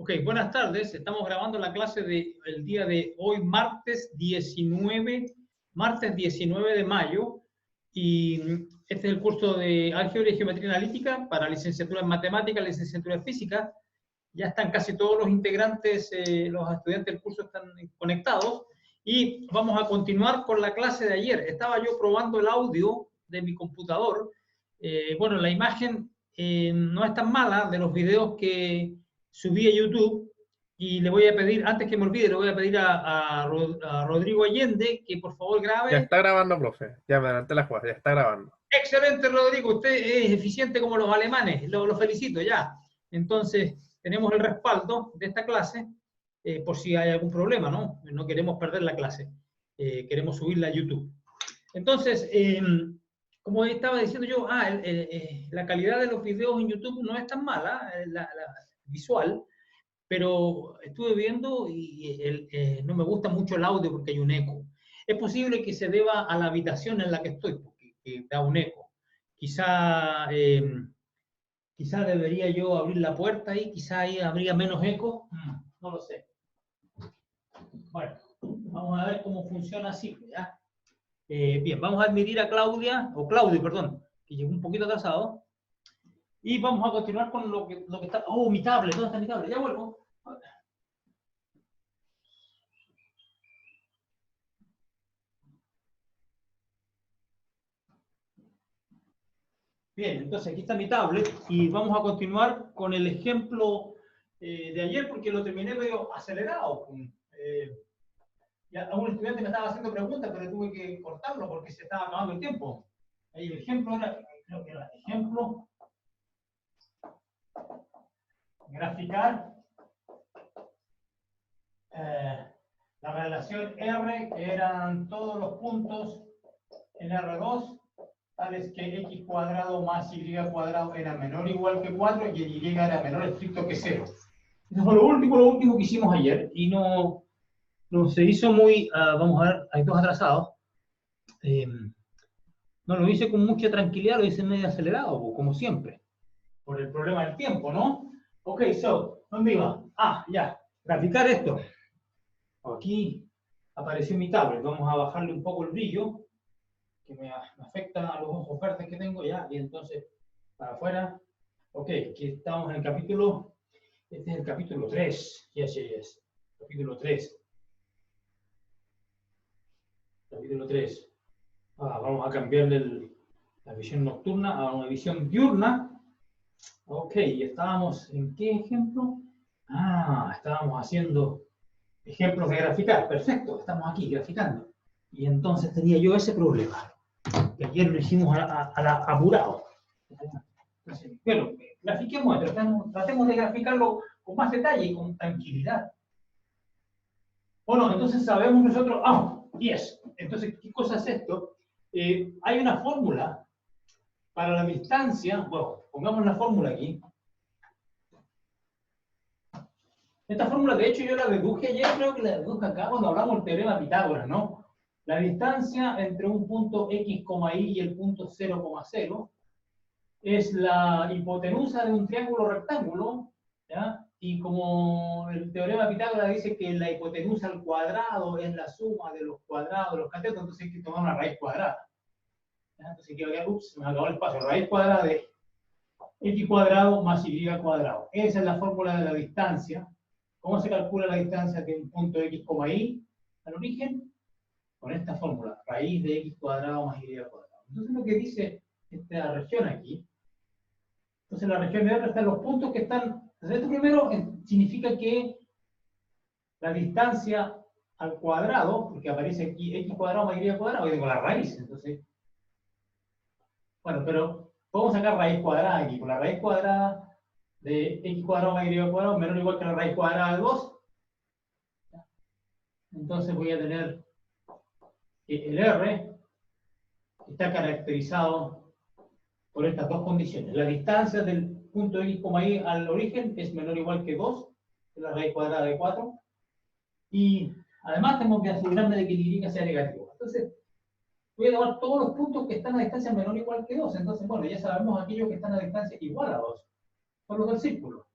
Ok, buenas tardes. Estamos grabando la clase del día de hoy, martes 19 de mayo. Y este es el curso de Álgebra y Geometría Analítica para licenciatura en Matemáticas, licenciatura en Física. Ya están casi todos los integrantes, los estudiantes del curso están conectados. Y vamos a continuar con la clase de ayer. Estaba yo probando el audio de mi computador. Bueno, la imagen no es tan mala de los videos que subí a YouTube, y le voy a pedir, antes que me olvide, le voy a pedir a Rodrigo Allende que por favor grabe. Ya está grabando, profe. Ya me adelanté la jugada, ya está grabando. Excelente, Rodrigo. Usted es eficiente como los alemanes. Lo felicito ya. Entonces, tenemos el respaldo de esta clase por si hay algún problema, ¿no? No queremos perder la clase. Queremos subirla a YouTube. Entonces, como estaba diciendo yo, la calidad de los videos en YouTube no es tan mala, la visual, pero estuve viendo y no me gusta mucho el audio porque hay un eco. Es posible que se deba a la habitación en la que estoy, porque que da un eco. Quizá debería yo abrir la puerta y quizá ahí habría menos eco. No lo sé. Bueno, vamos a ver cómo funciona así, ¿ya? Bien, vamos a admitir a Claudio, perdón, que llegó un poquito atrasado. Y vamos a continuar con lo que está... Oh, mi tablet, ¿dónde está mi tablet? Ya vuelvo. Bien, entonces aquí está mi tablet y vamos a continuar con el ejemplo de ayer porque lo terminé medio acelerado. Ya un estudiante me estaba haciendo preguntas, pero tuve que cortarlo porque se estaba acabando el tiempo. Ahí el ejemplo era, creo que era ejemplo, graficar la relación R, que eran todos los puntos en R2, tales que x cuadrado más y cuadrado era menor o igual que 4 y el y era menor estricto que 0. Eso fue lo último que hicimos ayer y no se hizo muy, vamos a ver, hay dos atrasados. No lo hice con mucha tranquilidad, lo hice medio acelerado, como siempre, por el problema del tiempo, ¿no? Ok, ¿dónde iba? Ya, graficar esto. Aquí apareció mi tablet, vamos a bajarle un poco el brillo, que me afecta a los ojos verdes que tengo ya, y entonces, para afuera. Ok, aquí estamos en el capítulo, este es el capítulo 3, yes, capítulo 3. Capítulo 3. Vamos a cambiarle la visión nocturna a una visión diurna. Ok, estábamos en qué ejemplo? Estábamos haciendo ejemplos de graficar. Perfecto, estamos aquí graficando. Y entonces tenía yo ese problema, que ayer lo hicimos apurado. Entonces, bueno, grafiquemos, tratemos de graficarlo con más detalle y con tranquilidad. Bueno, entonces sabemos nosotros, yes. Entonces, ¿qué cosa es esto? Hay una fórmula para la distancia. Bueno, pongamos la fórmula aquí. Esta fórmula, de hecho, yo la deduje ayer, creo que la deduje acá cuando hablamos del teorema de Pitágoras, ¿no? La distancia entre un punto x, y y el punto 0,0 es la hipotenusa de un triángulo rectángulo, ¿ya? Y como el teorema de Pitágoras dice que la hipotenusa al cuadrado es la suma de los cuadrados de los catetos, entonces hay que tomar una raíz cuadrada. ¿Ya? Entonces aquí se me acabó el espacio. Raíz cuadrada de x cuadrado más y cuadrado. Esa es la fórmula de la distancia. ¿Cómo se calcula la distancia de un punto x, y al origen? Con esta fórmula, raíz de x cuadrado más y cuadrado. Entonces lo que dice esta región aquí, entonces la región de R están los puntos que están, entonces esto primero significa que la distancia al cuadrado, porque aparece aquí x cuadrado más y cuadrado, y tengo la raíz, entonces, bueno, pero podemos sacar raíz cuadrada aquí, con la raíz cuadrada de x cuadrado más y cuadrado menor o igual que la raíz cuadrada de 2. Entonces voy a tener que el R está caracterizado por estas dos condiciones. La distancia del punto x, y al origen es menor o igual que 2, que es la raíz cuadrada de 4. Y además tengo que asegurarme de que el y sea negativo. Entonces, voy a tomar todos los puntos que están a distancia menor o igual que 2. Entonces, bueno, ya sabemos aquellos que están a distancia igual a 2. Son los del círculo.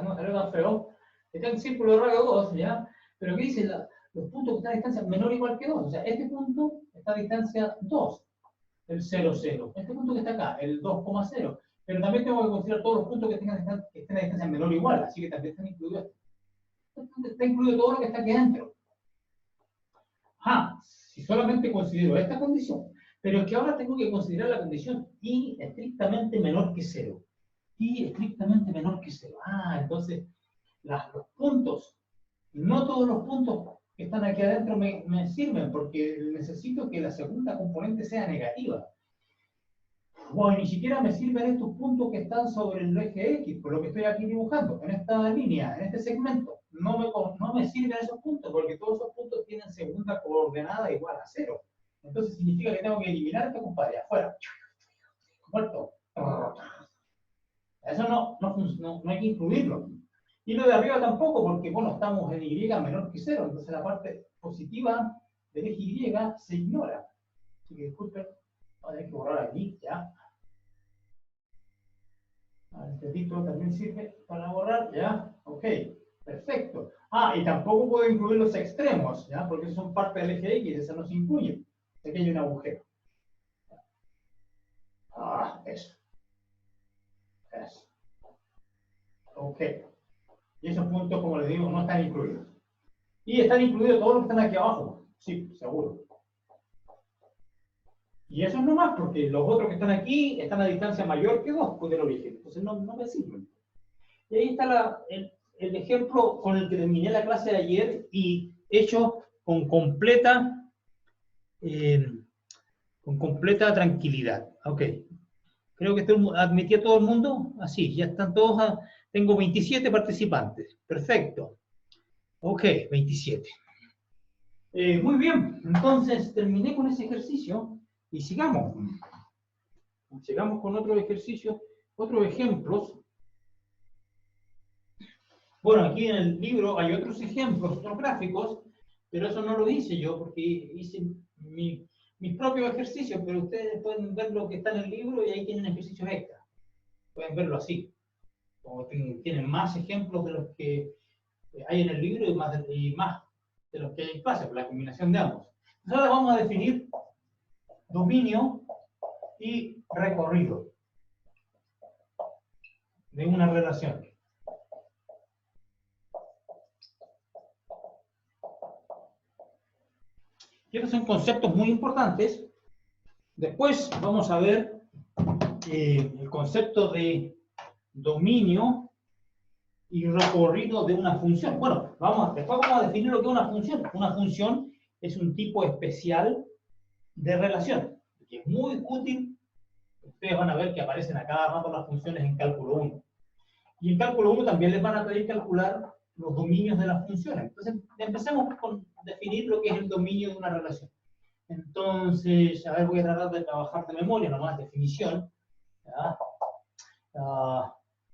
no salió tan feo, está en círculo de radio 2, ¿ya? Pero ¿qué dice? Los puntos que están a distancia menor o igual que 2. O sea, este punto está a distancia 2, el 0, 0. Este punto que está acá, el 2,0. Pero también tengo que considerar todos los puntos que estén a distancia menor o igual, así que también están incluidos. Está incluido todo lo que está aquí adentro. Si solamente considero esta condición, pero es que ahora tengo que considerar la condición y estrictamente menor que 0. Y estrictamente menor que 0. Entonces, los puntos, no todos los puntos que están aquí adentro me sirven, porque necesito que la segunda componente sea negativa. Bueno, ni siquiera me sirven estos puntos que están sobre el eje X, por lo que estoy aquí dibujando, en esta línea, en este segmento. No me sirven esos puntos, porque todos esos puntos tienen segunda coordenada igual a 0. Entonces significa que tengo que eliminar este compadre, afuera. Muerto. Eso no hay que incluirlo. Y lo de arriba tampoco, porque bueno, estamos en Y menor que 0, entonces la parte positiva del eje Y se ignora. Así que disculpen, voy a tener que borrar aquí, ya. Este título también sirve para borrar, ya. Ok, perfecto. Y tampoco puedo incluir los extremos, ya, porque esos son parte del eje X, eso no se incluye. Aquí hay un agujero. Eso. Ok. Y esos puntos, como les digo, no están incluidos. Y están incluidos todos los que están aquí abajo. Sí, seguro. Y eso es nomás, porque los otros que están aquí están a distancia mayor que 2 del origen. Entonces no me sirven. Y ahí está el ejemplo con el que terminé la clase de ayer y hecho con completa tranquilidad. Ok. Creo que admití a todo el mundo. Así, ya están todos. Tengo 27 participantes. Perfecto. Ok, 27. Muy bien. Entonces, terminé con ese ejercicio y sigamos. Sigamos con otros ejercicios, otros ejemplos. Bueno, aquí en el libro hay otros ejemplos, otros gráficos, pero eso no lo hice yo porque hice mis propios ejercicios, pero ustedes pueden ver lo que está en el libro y ahí tienen ejercicios extra. Pueden verlo así. O tienen más ejemplos de los que hay en el libro y más de los que hay en clase, por la combinación de ambos. Entonces ahora vamos a definir dominio y recorrido de una relación. Y estos son conceptos muy importantes. Después vamos a ver el concepto de dominio y recorrido de una función. Bueno, después vamos a definir lo que es una función. Una función es un tipo especial de relación, que es muy útil. Ustedes van a ver que aparecen a cada rato las funciones en cálculo 1. Y en cálculo 1 también les van a pedir calcular los dominios de las funciones. Entonces, empecemos con definir lo que es el dominio de una relación. Entonces, a ver, voy a tratar de trabajar de memoria, nomás definición.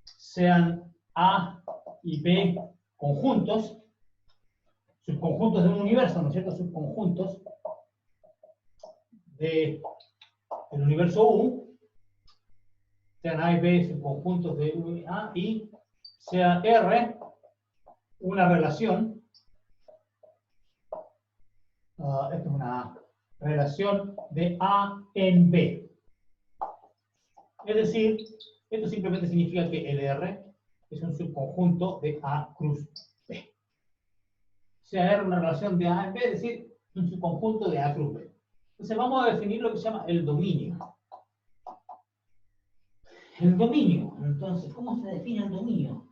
Sean A y B conjuntos, subconjuntos de un universo, ¿no es cierto? Subconjuntos del universo U, sean A y B subconjuntos de U y A, y sea R una relación, esta es una relación de A en B. Es decir, esto simplemente significa que el R es un subconjunto de A cruz B. Sea R una relación de A en B, es decir, un subconjunto de A cruz B. Entonces vamos a definir lo que se llama el dominio. El dominio, entonces, ¿cómo se define el dominio?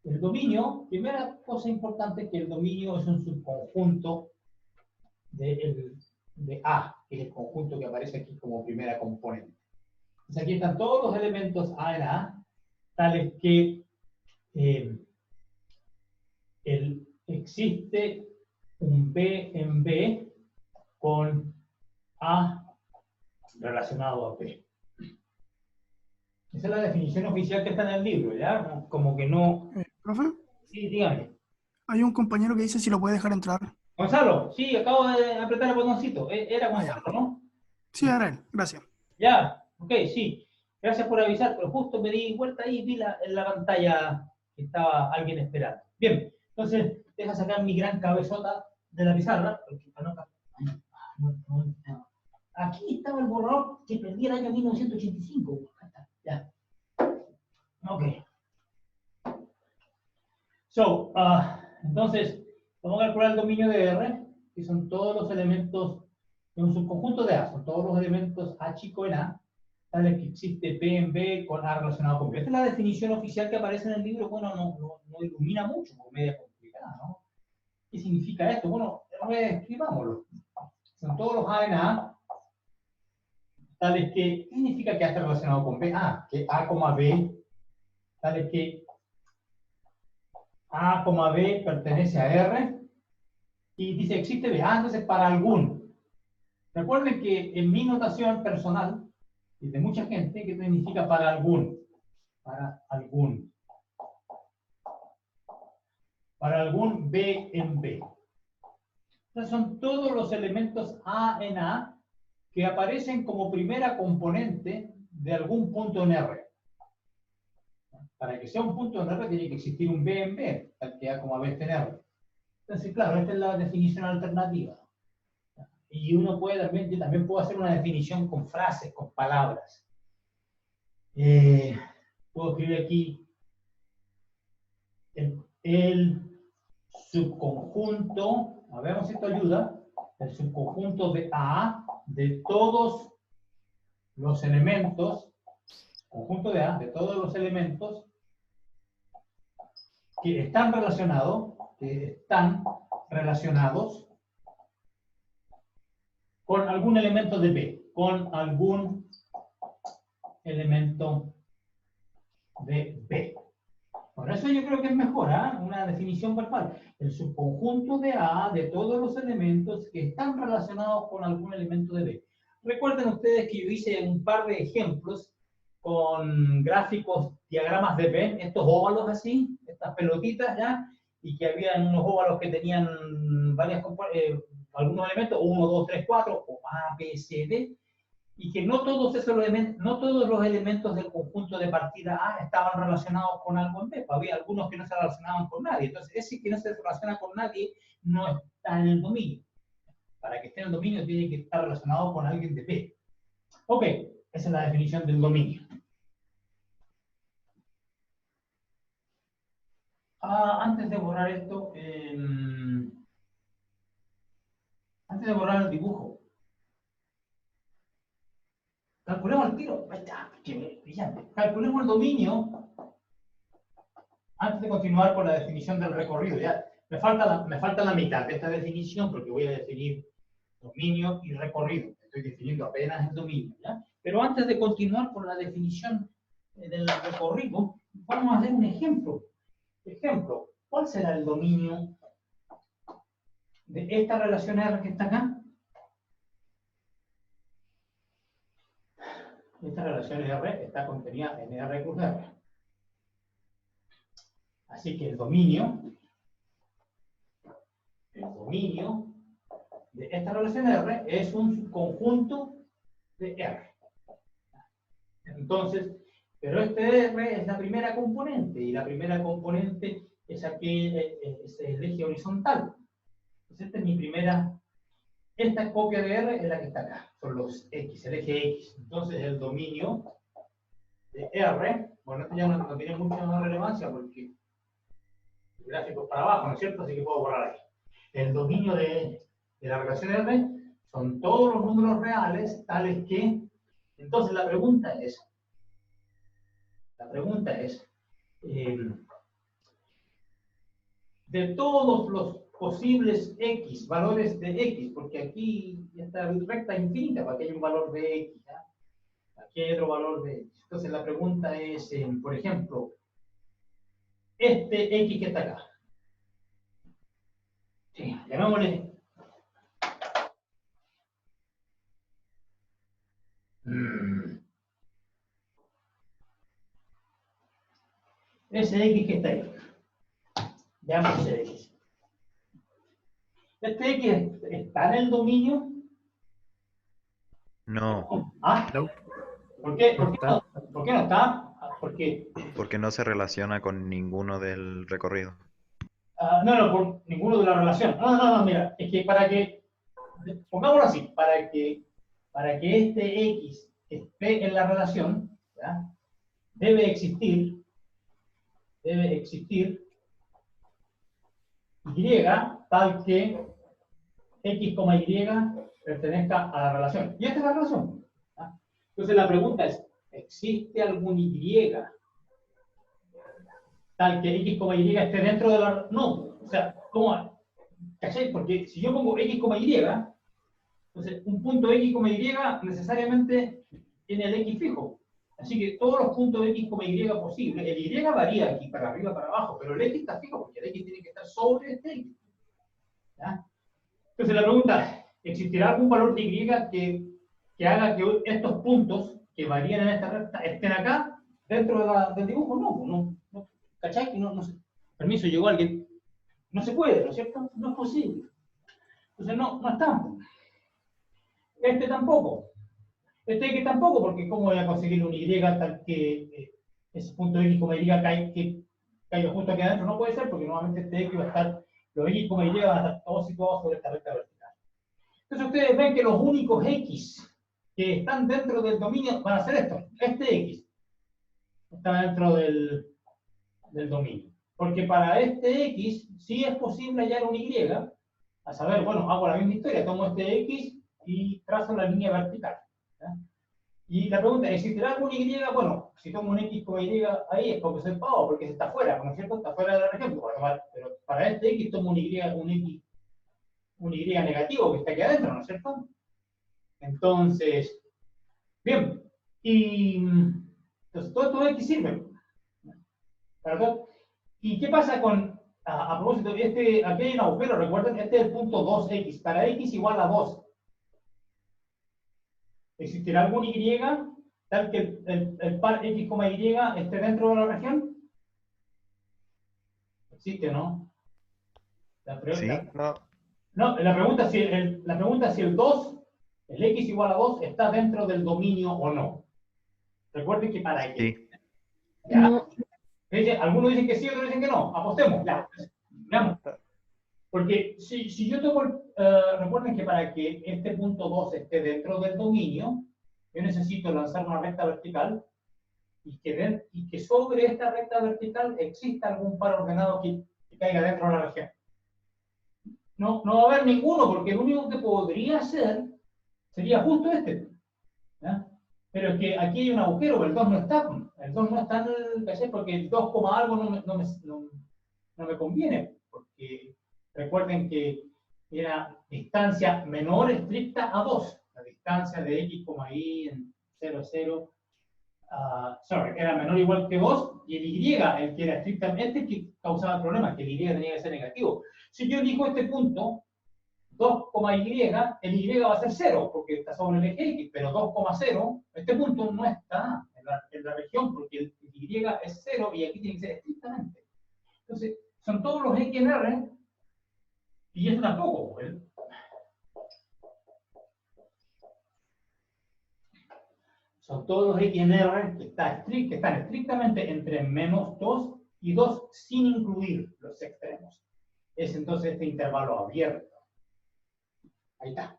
El dominio, primera cosa importante es que el dominio es un subconjunto de A, que es el conjunto que aparece aquí como primera componente. Entonces aquí están todos los elementos A en A, tales que existe un B en B con A relacionado a B. Esa es la definición oficial que está en el libro, ¿ya? Como que no... ¿Profe? Sí, dígame. Hay un compañero que dice si lo puede dejar entrar. Gonzalo, sí, acabo de apretar el botoncito. Era Gonzalo, ¿no? Sí, era él. Gracias. Ya, ok, sí. Gracias por avisar, pero justo me di vuelta ahí y vi en la pantalla que estaba alguien esperando. Bien, entonces, deja sacar mi gran cabezota de la pizarra. Porque, aquí estaba el borrador que perdí el año 1985. Acá está, ya. Ok. So, entonces, vamos a calcular el dominio de R, que son todos los elementos de un subconjunto de A, son todos los elementos A chico en A, tales que existe P en B con A relacionado con B. Esta es la definición oficial que aparece en el libro. Bueno, no ilumina mucho, porque es media complicada, ¿no? ¿Qué significa esto? Bueno, reescribámoslo. Son todos los A en A, tales que, ¿qué significa que A está relacionado con B? Que A, B, tales que A, B pertenece a R, y dice existe B. Entonces para algún. Recuerden que en mi notación personal, y de mucha gente, ¿qué significa para algún? Para algún. Para algún B en B. Entonces son todos los elementos A en A que aparecen como primera componente de algún punto en R. Para que sea un punto en R tiene que existir un B en B, tal que A, B esté en R. Entonces, claro, esta es la definición alternativa. Y uno puede también, yo también puedo hacer una definición con frases, con palabras. Puedo escribir aquí el subconjunto, a ver si esto ayuda, el subconjunto de A de todos los elementos, conjunto de A de todos los elementos que están relacionados con algún elemento de B, con algún elemento de B. Por eso yo creo que es mejor, una definición verbal. El subconjunto de A de todos los elementos que están relacionados con algún elemento de B. Recuerden ustedes que yo hice un par de ejemplos con gráficos, diagramas de B, estos óvalos así, estas pelotitas ya, y que habían unos óvalos que tenían algunos elementos, 1, 2, 3, 4, o A, B, C, D, y que no todos los elementos del conjunto de partida A estaban relacionados con algo en B. Había algunos que no se relacionaban con nadie. Entonces, ese que no se relaciona con nadie no está en el dominio. Para que esté en el dominio tiene que estar relacionado con alguien de B. Ok, esa es la definición del dominio. Antes de borrar esto, antes de borrar el dibujo, calculemos el tiro. Ahí está, qué brillante. Calculemos el dominio antes de continuar con la definición del recorrido. Ya me falta la mitad de esta definición porque voy a definir dominio y recorrido. Estoy definiendo apenas el dominio, ¿ya? Pero antes de continuar con la definición del recorrido, vamos a hacer un ejemplo. Ejemplo, ¿cuál será el dominio de esta relación R que está acá? Esta relación R está contenida en R cruz R. Así que el dominio de esta relación R es un subconjunto de R. Entonces, pero este R es la primera componente, y la primera componente es el eje horizontal. Entonces, esta es mi primera. Esta copia de R es la que está acá, son los X, el eje X. Entonces, el dominio de R, bueno, esto ya no tiene mucha más relevancia porque el gráfico es para abajo, ¿no es cierto? Así que puedo borrar ahí. El dominio de la relación R son todos los números reales, tales que. Entonces, la pregunta es, de todos los posibles X, valores de X, porque aquí esta recta infinita, porque aquí hay un valor de X, ¿ya? Aquí hay otro valor de X. Entonces la pregunta es, por ejemplo, este X que está acá. Sí, llamémosle. Ese X que está ahí. Veamos ese X. ¿Este X está en el dominio? No. No. ¿Por qué? No está. ¿Por qué no está? Porque, Porque no se relaciona con ninguno del recorrido. no, por ninguno de la relación. No, mira, es que pongámoslo así, para que este X esté en la relación, ¿ya? Debe existir Y tal que X, Y pertenezca a la relación. Y esta es la relación. ¿Ya? Entonces la pregunta es, ¿existe algún Y tal que X, Y esté dentro de la... No, o sea, ¿cómo? ¿Cachai? Porque si yo pongo X, Y, entonces un punto X, Y necesariamente tiene el X fijo. Así que todos los puntos X, Y posibles, el Y varía aquí para arriba, para abajo, pero el X está fijo porque el X tiene que estar sobre este X. ¿Ya? Entonces la pregunta, ¿existirá algún valor de Y que haga que estos puntos que varían en esta recta estén acá, dentro del dibujo? No. ¿Cachai? No sé. Permiso, llegó alguien. No se puede, ¿no es cierto? No es posible. Entonces no estamos. Este tampoco. Este X tampoco, porque ¿cómo voy a conseguir un Y tal que ese punto X, Y caiga justo aquí adentro? No puede ser, porque normalmente este X va a estar, los X, Y van a estar todos situados sobre esta recta vertical. Entonces ustedes ven que los únicos X que están dentro del dominio van a ser estos. Este X está dentro del dominio. Porque para este X sí es posible hallar un Y, a saber, bueno, hago la misma historia, tomo este X y trazo la línea vertical. ¿Ya? Y la pregunta es, ¿existirá algún Y? Bueno, si tomo un X como Y ahí es porque soy pavo, porque se está fuera, ¿no es cierto? Está fuera de la región. Pero para este X tomo un Y negativo que está aquí adentro, ¿no es cierto? Entonces, bien, y entonces todo esto X sirve. ¿Verdad? ¿Y qué pasa con, a propósito, aquí hay un agujero, recuerden, este es el punto 2X, para X igual a 2. ¿Existirá algún Y tal que el par X, Y esté dentro de la región? ¿Existe, no? ¿Sí? No. No, la pregunta es si el 2, el X igual a 2, está dentro del dominio o no. Recuerden que para qué. Sí. ¿Ya? No. Algunos dicen que sí, otros dicen que no. Apostemos. Ya. Veamos. Porque si yo tomo, recuerden que para que este punto 2 esté dentro del dominio, yo necesito lanzar una recta vertical y que sobre esta recta vertical exista algún par ordenado que caiga dentro de la región. No va a haber ninguno, porque el único que podría ser sería justo este. ¿Ya? Pero es que aquí hay un agujero, el 2 no está. El 2 no está en el, porque el 2, algo no me conviene, porque recuerden que era distancia menor estricta a 2. La distancia de X, Y en 0, 0, era menor o igual que 2, y el Y, el que era estrictamente, que causaba el problema, que el Y tenía que ser negativo. Si yo elijo este punto, 2,y, el Y va a ser 0, porque está sobre el eje X, pero 2,0, este punto no está en la región, porque el Y es 0 y aquí tiene que ser estrictamente. Entonces, son todos los X en R, y esto tampoco. Son todos los X en R que están estrictamente entre menos 2 y 2, sin incluir los extremos. Es entonces este intervalo abierto. Ahí está.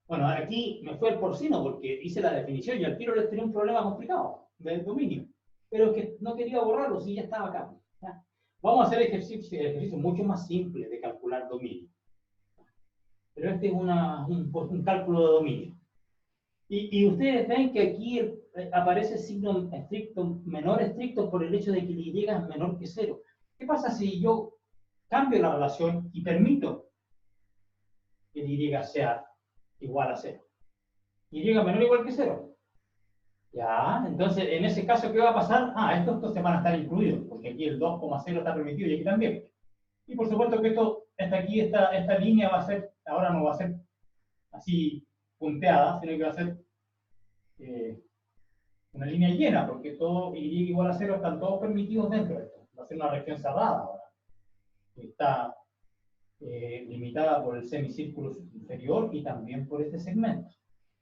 Bueno, aquí me fue el porcino porque hice la definición y al tiro les tenía un problema complicado del dominio. Pero es que no quería borrarlo si ya estaba acá. ¿Ya? Vamos a hacer el ejercicio mucho más simple de calcular dominio. Pero este es un cálculo de dominio. Y ustedes ven que aquí aparece el signo estricto, menor estricto, por el hecho de que el Y es menor que 0. ¿Qué pasa si yo cambio la relación y permito que el Y sea igual a 0? Y menor o igual que 0. Ya, entonces en ese caso, ¿qué va a pasar? Estos van a estar incluidos, porque aquí el 2,0 está permitido y aquí también. Y por supuesto que esta línea va a ser, ahora no va a ser así punteada, sino que va a ser una línea llena, porque todo Y igual a 0 están todos permitidos dentro de esto. Va a ser una región cerrada ahora. Está limitada por el semicírculo inferior y también por este segmento.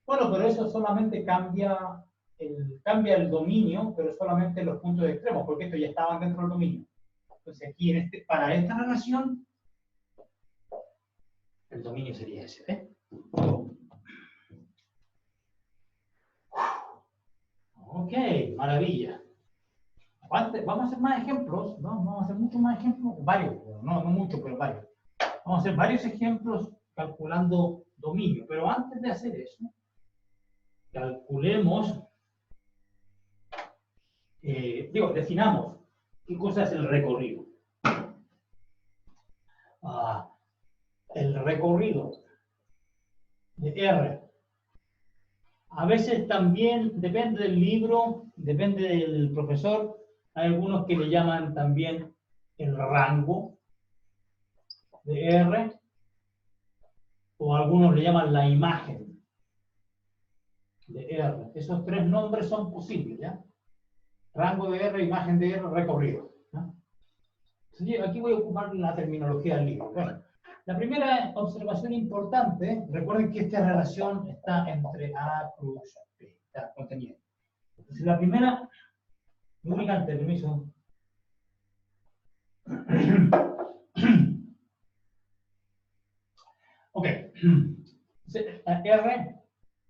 Bueno, pero eso solamente cambia cambia el dominio, pero solamente en los puntos extremos, porque estos ya estaban dentro del dominio. Entonces aquí, para esta relación, el dominio sería ese. ¿Eh? Ok, maravilla. Vamos a hacer más ejemplos, ¿no? Vamos a hacer muchos más ejemplos, varios, no muchos, pero varios. Vamos a hacer varios ejemplos calculando dominio, pero antes de hacer eso, calculemos, definamos qué cosa es el recorrido. El recorrido de R. A veces también, depende del libro, depende del profesor, hay algunos que le llaman también el rango de R, o algunos le llaman la imagen de R. Esos tres nombres son posibles, ¿ya? Rango de R, imagen de R, recorrido, ¿no? Entonces, aquí voy a ocupar la terminología del libro. Bueno, la primera observación importante, recuerden que esta relación está entre A plus B, está contenida. Entonces, la primera, lubricante, permiso. Ok. Entonces, R,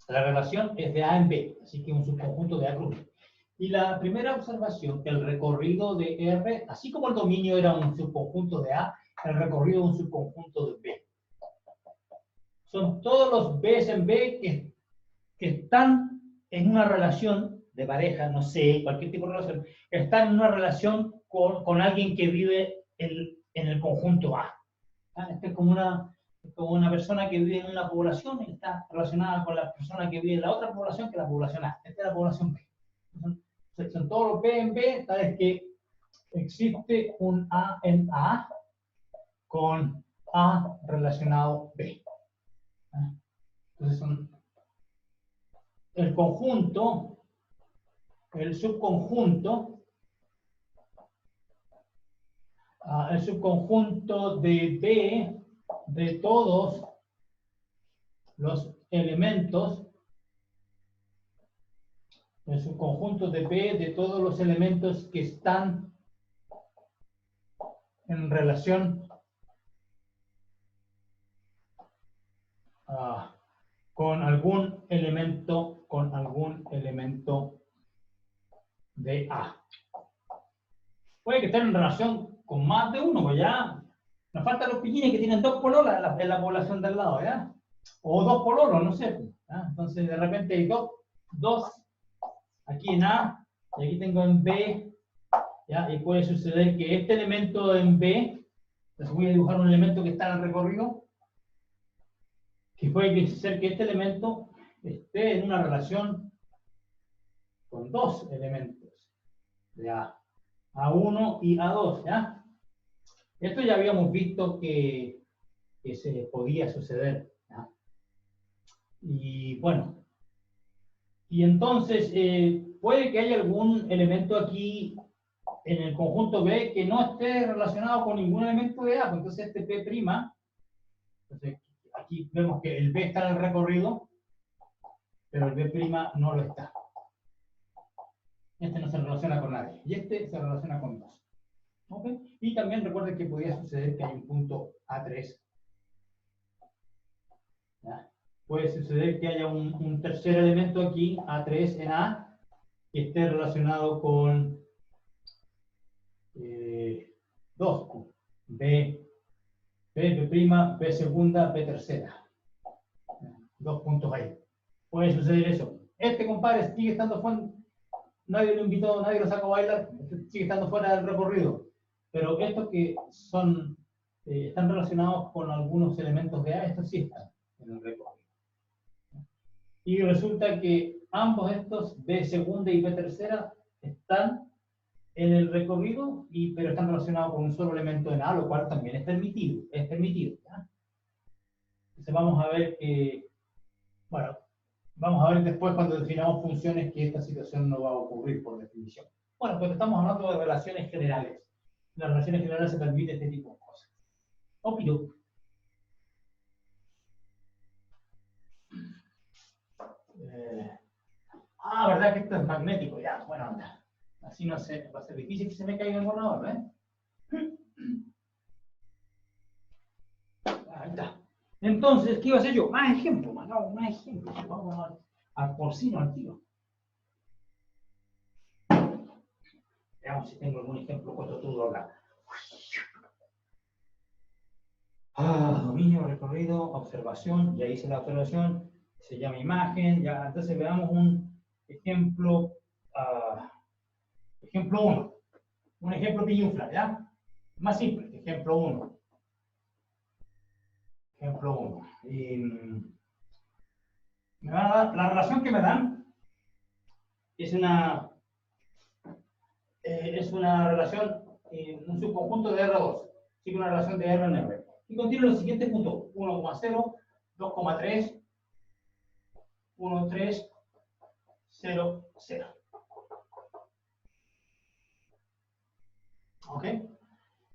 la relación es de A en B, así que un subconjunto de A plus B. Y la primera observación, que el recorrido de R, así como el dominio era un subconjunto de A, el recorrido es un subconjunto de B. Son todos los B's en B que están en una relación de pareja, no sé, cualquier tipo de relación, que están en una relación con alguien que vive en el conjunto A. Esta es como una persona que vive en una población y está relacionada con la persona que vive en la otra población, que es la población A. Esta es la población B. Son todos los B en B, tal vez que existe un A en A con A relacionado B. Entonces son el conjunto, el subconjunto de B de todos los elementos, el subconjunto de B de todos los elementos que están en relación con algún elemento de A. Puede que estén en relación con más de uno, pues ya nos faltan los pillines que tienen dos pololas en la población del lado, ¿ya? O dos pololos, no sé. ¿Ya? Entonces de repente hay dos aquí en A y aquí tengo en B, ¿ya? Y puede suceder que este elemento en B, les voy a dibujar un elemento que está en el recorrido, que puede ser que este elemento esté en una relación con dos elementos de A, A1 y A2, ¿ya? Esto ya habíamos visto que se podía suceder, ¿ya? Y bueno, y entonces puede que haya algún elemento aquí en el conjunto B que no esté relacionado con ningún elemento de A, pues entonces este P', entonces aquí vemos que el B está en el recorrido, pero el B' no lo está. Este no se relaciona con nadie, y este se relaciona con dos. ¿Okay? Y también recuerden que podría suceder que hay un punto A3. ¿Ya? Puede suceder que haya un tercer elemento aquí, A3 en A, que esté relacionado con 2, B, B' segunda, B tercera. Dos puntos ahí. Puede suceder eso. Este compadre sigue estando fuera, nadie lo invitó, nadie lo sacó a bailar, sigue estando fuera del recorrido. Pero estos que son, están relacionados con algunos elementos de A, estos sí están en el recorrido. Y resulta que ambos estos, B segunda y B tercera, están en el recorrido, pero están relacionados con un solo elemento en A, lo cual también es permitido. ¿Ya? Entonces vamos a ver que, bueno, vamos a ver después cuando definamos funciones que esta situación no va a ocurrir por definición. Bueno, pues estamos hablando de relaciones generales. En las relaciones generales se permite este tipo de cosas. Obvio. Ah, ¿verdad que esto es magnético? Ya, bueno, anda. Así no sé, va a ser difícil que se me caiga el borrador, ¿eh? Ahí está. Entonces, ¿qué iba a hacer yo? Más ejemplos, más ejemplos. Vamos al porcino, al tiro. Veamos si tengo algún ejemplo cototudo acá. Dominio, recorrido, observación. Ya hice la observación. Se llama imagen. Ya, entonces veamos un ejemplo. Ejemplo 1. Un ejemplo piñufla, ¿ya? Más simple. Ejemplo 1. Ejemplo 1. Me van a dar, la relación que me dan es una relación, un subconjunto de R2, así que una relación de R en R. Y contiene los siguientes puntos: 1,0, 2,3, 1, 3, 0, 0. ¿Ok?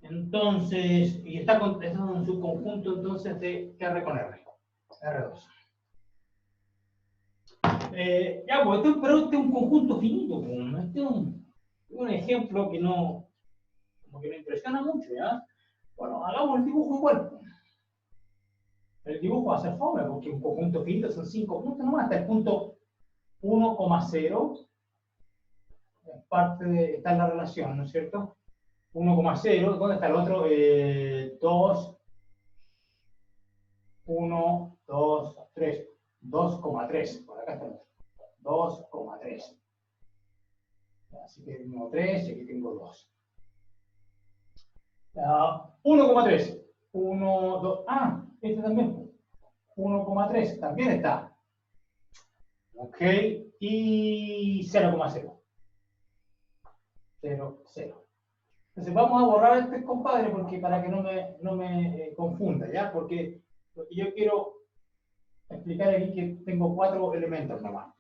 Entonces, y este es un subconjunto entonces de R con R, R2. Ya, pues, pero este es un conjunto finito, pues, este es un ejemplo que no, como que no impresiona mucho, ¿ya? Bueno, hagamos el dibujo igual. Pues. El dibujo va a ser fome, porque un conjunto finito son 5 puntos nomás, hasta el punto 1,0 está en la relación, ¿no es cierto? 1,0, ¿dónde está el otro? 2, 1, 2, 3, 2,3, por acá está el otro. 2,3. Así que tengo 3 y aquí tengo 2. 1,3. 1, 2. Ah, este también. 1,3 también está. Ok. Y 0,0. 0, 0. Entonces vamos a borrar este compadre porque para que no me confunda, ¿ya? Porque yo quiero explicar aquí que tengo 4 elementos nomás.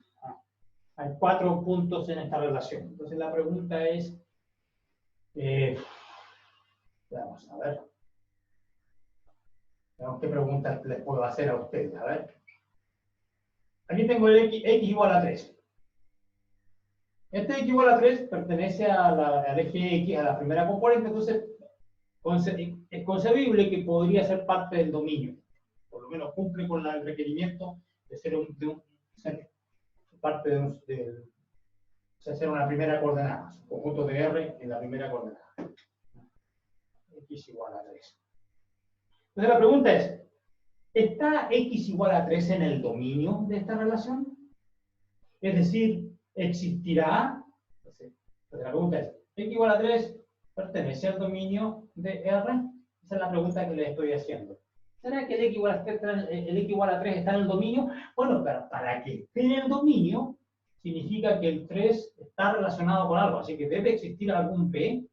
Hay 4 puntos en esta relación. Entonces la pregunta es, vamos a ver. ¿Qué preguntas les puedo hacer a ustedes? A ver. Aquí tengo el x igual a 3. Este x igual a 3 pertenece al eje x, a la primera componente, entonces es concebible que podría ser parte del dominio. Por lo menos cumple con el requerimiento de ser parte de ser una primera coordenada, un conjunto de R en la primera coordenada. X igual a 3. Entonces la pregunta es, ¿está x igual a 3 en el dominio de esta relación? Es decir, ¿existirá? Entonces la pregunta es, ¿x igual a 3 pertenece al dominio de R? Esa es la pregunta que les estoy haciendo. ¿Será que el x igual a 3 está en el dominio? Bueno, pero para que esté en el dominio, significa que el 3 está relacionado con algo, así que debe existir algún P,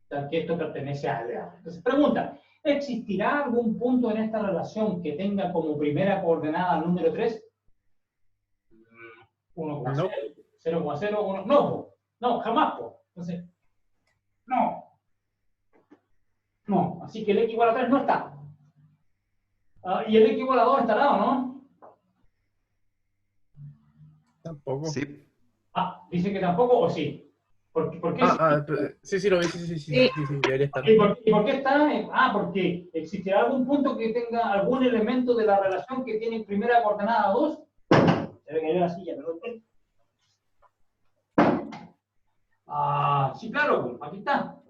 tal que esto pertenece a R. Entonces, pregunta, ¿existirá algún punto en esta relación que tenga como primera coordenada el número 3? 1,0, 0,0, 1, no, jamás, entonces, no, así que el x igual a 3 no está. ¿Y el x igual a 2 estará o no? Tampoco. Sí. Dice que tampoco o sí. ¿Por qué sí, lo vi, sí, debería estar. ¿Y por qué está? Porque existirá algún punto que tenga algún elemento de la relación que tiene primera coordenada 2. Se ve que hay la silla, perdón. Sí, claro, aquí está.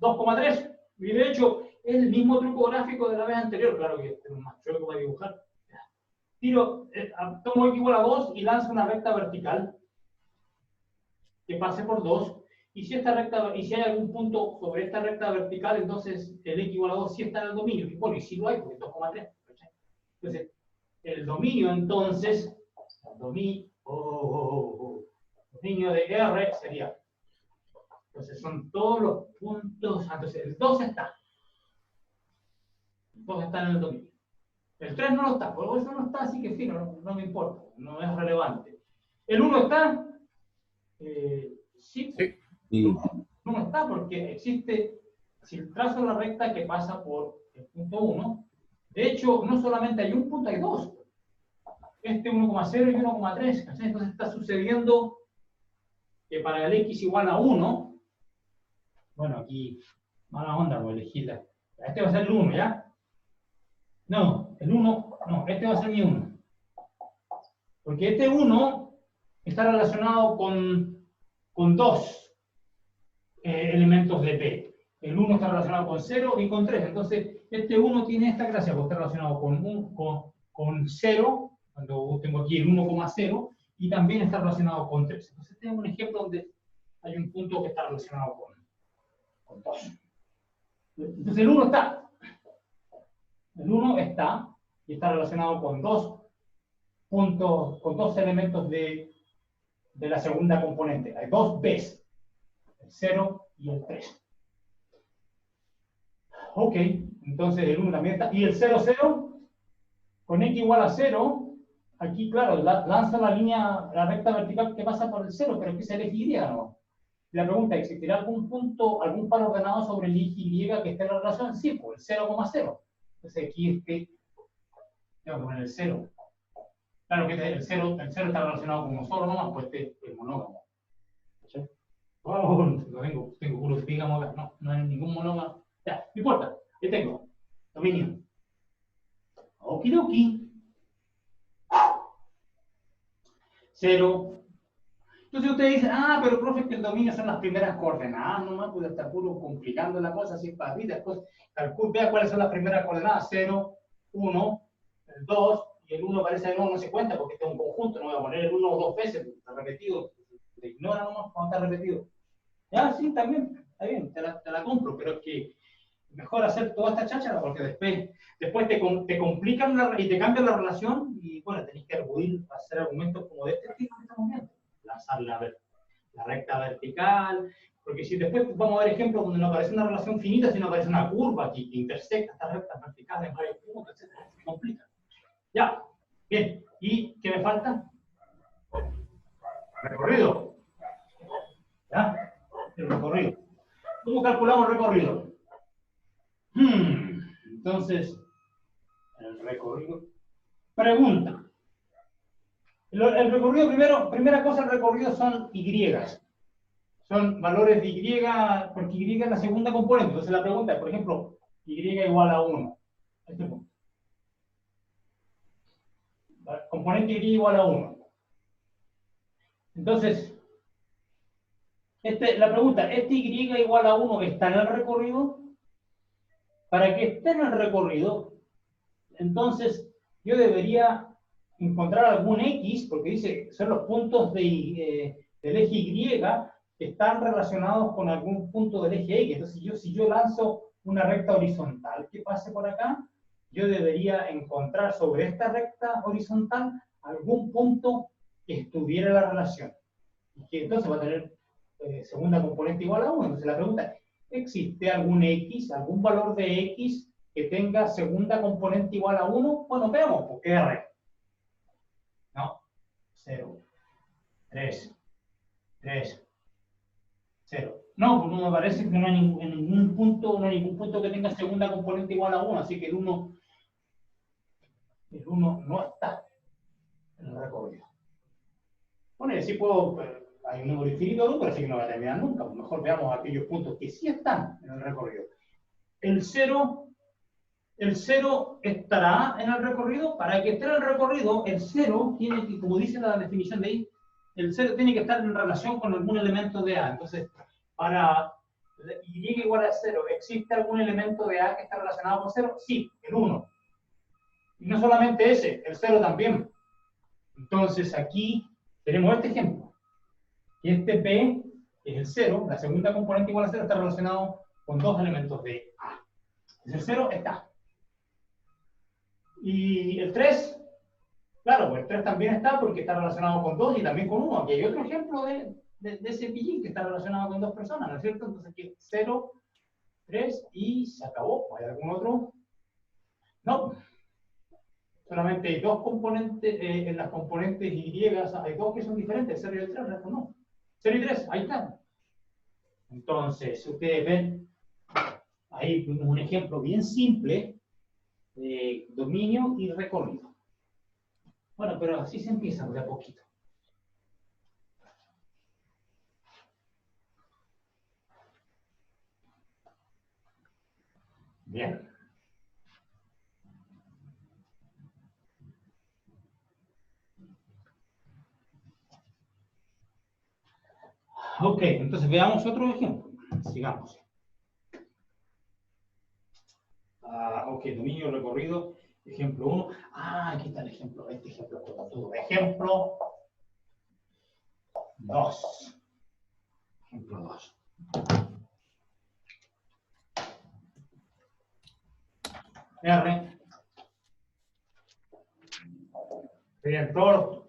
2,3. Y de hecho, es el mismo truco gráfico de la vez anterior. Claro que es más chueco para dibujar. Tomo x igual a 2 y lanzo una recta vertical que pase por 2. Y si hay algún punto sobre esta recta vertical, entonces el x igual a 2 sí está en el dominio. Y bueno, y sí lo hay, porque es 2,3. Entonces, el dominio entonces, dominio de R sería. Entonces son todos los puntos. Entonces el 2 está. El 2 está en el dominio. El 3 no lo está, por eso no está, así que sí, no me importa, no es relevante. ¿El 1 está? Sí. El 1 está porque existe, si trazo la recta que pasa por el punto 1, de hecho, no solamente hay un punto, hay 2. este 1,0 y 1,3. ¿Cachai? Entonces está sucediendo que para el x igual a 1, bueno, aquí, mala onda, voy a elegirla. Este va a ser el 1, ¿ya? No, el 1, no, este va a ser mi 1. Porque este 1 está relacionado con dos elementos de P. El 1 está relacionado con 0 y con 3. Entonces, este 1 tiene esta gracia, porque está relacionado con 0, cuando tengo aquí el 1,0, y también está relacionado con 3. Entonces, tengo un ejemplo donde hay un punto que está relacionado con 2. Entonces, el 1 está. El 1 está, y está relacionado con dos puntos, con dos elementos de la segunda componente. Hay dos B's, el 0 y el 3. Ok, entonces el 1 también está. Y el 0, 0, con x igual a 0, aquí, claro, lanza la línea, la recta vertical que pasa por el 0, pero que se elige Y, ¿no? La pregunta, ¿existirá algún punto, algún par ordenado sobre el eje Y que esté en la relación? Sí, pues el 0,0. Entonces aquí tengo que poner el 0. Claro que el 0 está relacionado con uno solo nomás, pues este es monógamo. ¿Sí? Oh, no tengo puros bígamos, no hay ningún monógamo. Ya, no importa, ahí tengo. Dominio. Okidoki. 0. Entonces usted dice, pero profe, que el dominio son las primeras coordenadas, nomás, pues está puro complicando la cosa, así para mí, después vea cuáles son las primeras coordenadas, 0, 1, el 2, y el 1 parece que no se cuenta porque este es un conjunto, no voy a poner el 1 2 veces, está repetido, se ignora nomás cuando está repetido. Ya, sí, también, está bien, te la compro, pero es que mejor hacer toda esta cháchara porque después te complican y te cambian la relación y bueno, tenés que hacer argumentos como de este tipo que estamos viendo. Lanzar la recta vertical, porque si después vamos a ver ejemplos donde no aparece una relación finita, sino aparece una curva aquí que intersecta estas rectas verticales en varios puntos, etc. Se complica. Ya, bien. ¿Y qué me falta? Recorrido. ¿Ya? El recorrido. ¿Cómo calculamos el recorrido? Entonces, el recorrido. Pregunta. El recorrido, primera cosa, el recorrido son Y. Son valores de Y, porque Y es la segunda componente. Entonces la pregunta es, por ejemplo, Y igual a 1. Este punto. Componente Y igual a 1. Entonces, la pregunta, ¿este Y igual a 1 está en el recorrido? Para que esté en el recorrido, entonces yo debería encontrar algún X, porque dice, son los puntos del eje Y que están relacionados con algún punto del eje X. Entonces, si yo lanzo una recta horizontal que pase por acá, yo debería encontrar sobre esta recta horizontal algún punto que estuviera en la relación. Y que entonces va a tener segunda componente igual a 1. Entonces la pregunta es, ¿existe algún X, algún valor de X que tenga segunda componente igual a 1? Bueno, veamos, porque R. No, 0, 3, 3, 0. No, pues no me parece que no hay ningún punto que tenga segunda componente igual a 1, así que el 1 no está en el recorrido. Bueno, y así puedo, hay un número infinito de números, así que no va a terminar nunca. Pues mejor veamos aquellos puntos que sí están en el recorrido. El 0 estará en el recorrido. Para que esté en el recorrido, el 0 tiene que, como dice la definición de ahí, el 0 tiene que estar en relación con algún elemento de A. Entonces, para Y igual a 0, ¿existe algún elemento de A que está relacionado con 0? Sí, el 1. Y no solamente ese, el 0 también. Entonces, aquí tenemos este ejemplo. Y este P es el 0, la segunda componente igual a 0 está relacionado con dos elementos de A. Entonces, el 0 está. Y el 3, claro, pues el 3 también está porque está relacionado con 2 y también con 1. Aquí hay otro ejemplo de ese pillín que está relacionado con dos personas, ¿no es cierto? Entonces aquí 0, 3 y se acabó. ¿Hay algún otro? No. Solamente hay dos componentes, en las componentes Y hay dos que son diferentes, 0 y el 3, el resto no. 0 y 3, ahí están. Entonces, ustedes ven, ahí un ejemplo bien simple de dominio y recorrido. Bueno, pero así se empieza de a poquito. Bien. Ok, entonces veamos otro ejemplo. Sigamos. Ok, dominio recorrido, ejemplo 1. Aquí está el ejemplo, este ejemplo. Ejemplo 2. Ejemplo 2. R. Reactor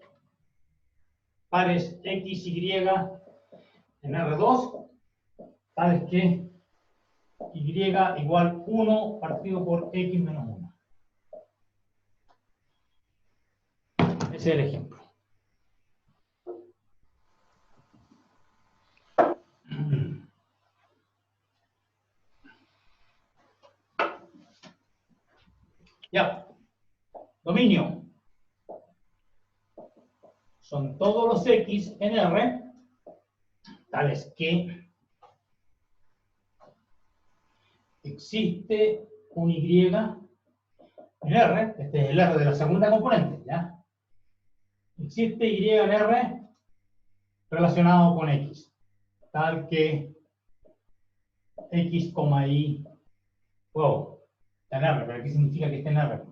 pares X, Y en R2, tales que Y igual 1 partido por X menos 1. Ese es el ejemplo. Ya. Dominio. Son todos los X en R, tales que existe un Y en R, este es el R de la segunda componente, ¿ya? Existe Y en R relacionado con X, tal que X, Y, wow, está en R, pero ¿qué significa que esté en R?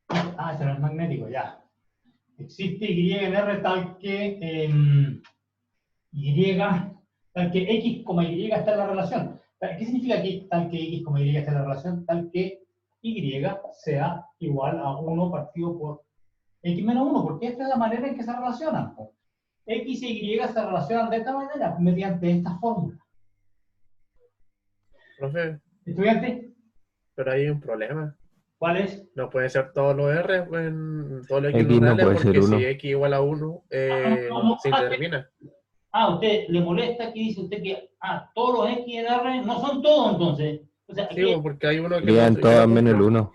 Eso no es magnético, ya. Existe Y en R tal que tal que X, Y está en la relación. ¿Qué significa que tal que X, Y está en la relación? Tal que Y sea igual a 1 partido por X menos 1, porque esta es la manera en que se relacionan. X e Y se relacionan de esta manera, mediante esta fórmula. Profe, ¿Estudiante? pero hay un problema. ¿Cuál es? No puede ser todos los R en todos los X X no lunares, puede ser porque 1. si X igual a 1, se indetermina. ¿Usted le molesta que dice usted que todos los X en R no son todos entonces? O sea, Sí, porque hay uno que Serían no todas menos el cumple. 1.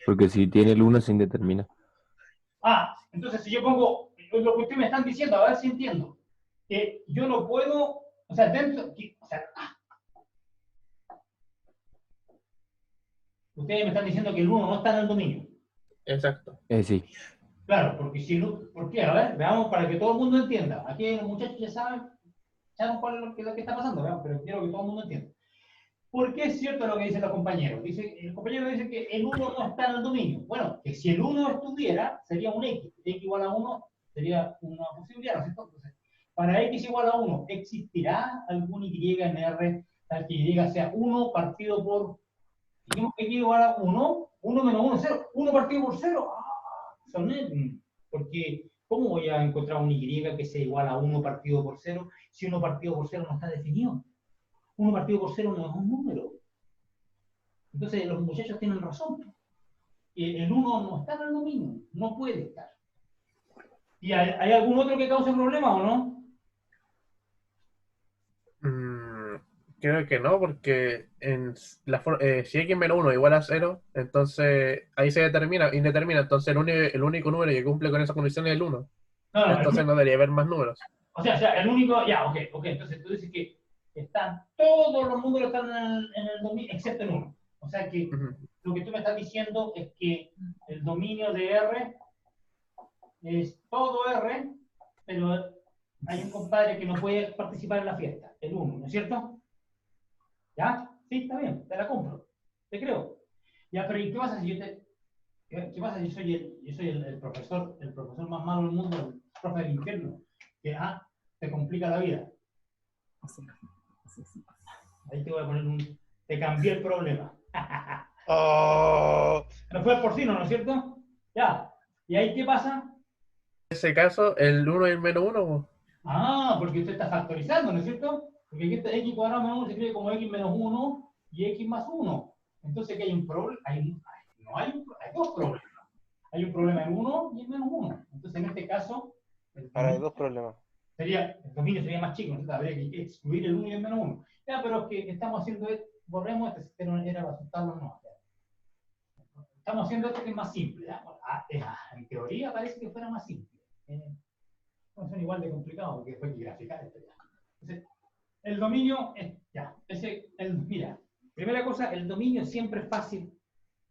Porque si tiene el 1 se indetermina. entonces si yo pongo lo que ustedes me están diciendo, a ver si entiendo, que yo no puedo, o sea, ustedes me están diciendo que el 1 no está en el dominio. Exacto. Sí. Claro, porque si no, ¿por qué? A ver, veamos para que todo el mundo entienda. Aquí los muchachos ya saben cuál es lo que está pasando, ¿verdad? Pero quiero que todo el mundo entienda. ¿Por qué es cierto lo que dice el compañero? El compañero dice que el 1 no está en el dominio. Bueno, que si el 1 estuviera, sería un X. X igual a 1 sería una posibilidad, ¿no es cierto? Entonces, para X igual a 1, ¿existirá algún Y en R tal que Y sea 1 partido por, dijimos que X igual a 1, 1 menos 1, 0, 1 partido por 0? Porque, ¿cómo voy a encontrar un Y que sea igual a 1 partido por 0 si 1 partido por 0 no está definido? 1 partido por 0 no es un número. Entonces los muchachos tienen razón. El 1 no está en el dominio, no puede estar. ¿Y hay algún otro que cause problema o no? Creo que no, porque si X menos 1 igual a 0, entonces ahí se indetermina. Entonces el único número que cumple con esa condición es el 1. Entonces no debería haber más números. O sea, el único, ok. Entonces tú dices que todos los números están en el dominio, excepto el 1. O sea que lo que tú me estás diciendo es que el dominio de R es todo R, pero hay un compadre que no puede participar en la fiesta, el 1, ¿no es cierto? ¿Ya? Sí, está bien, te la compro, te creo. Ya, pero ¿y qué pasa si qué pasa si yo soy el profesor más malo del mundo, el profe del infierno, que te complica la vida? Ahí te voy a poner te cambié el problema. No fue el porcino, ¿no es cierto? Ya. ¿Y ahí qué pasa? En ese caso, el 1 y el menos 1. Porque usted está factorizando, ¿no es cierto? Porque aquí está X cuadrado menos 1 se escribe como X menos 1 y X más 1. Entonces aquí hay un problema, hay dos problemas. Hay un problema en 1 y en menos 1. Entonces en este caso, Ahora hay dos problemas. el dominio sería más chico, ¿no? Habría que excluir el 1 y el menos 1. Ya, pero es que estamos haciendo, borremos este sistema, era para asustarlo, no. estamos haciendo esto que es más simple. En teoría parece que fuera más simple. No son igual de complicados porque después hay que graficar esto ya. Entonces, el dominio es, mira, primera cosa, el dominio siempre es fácil,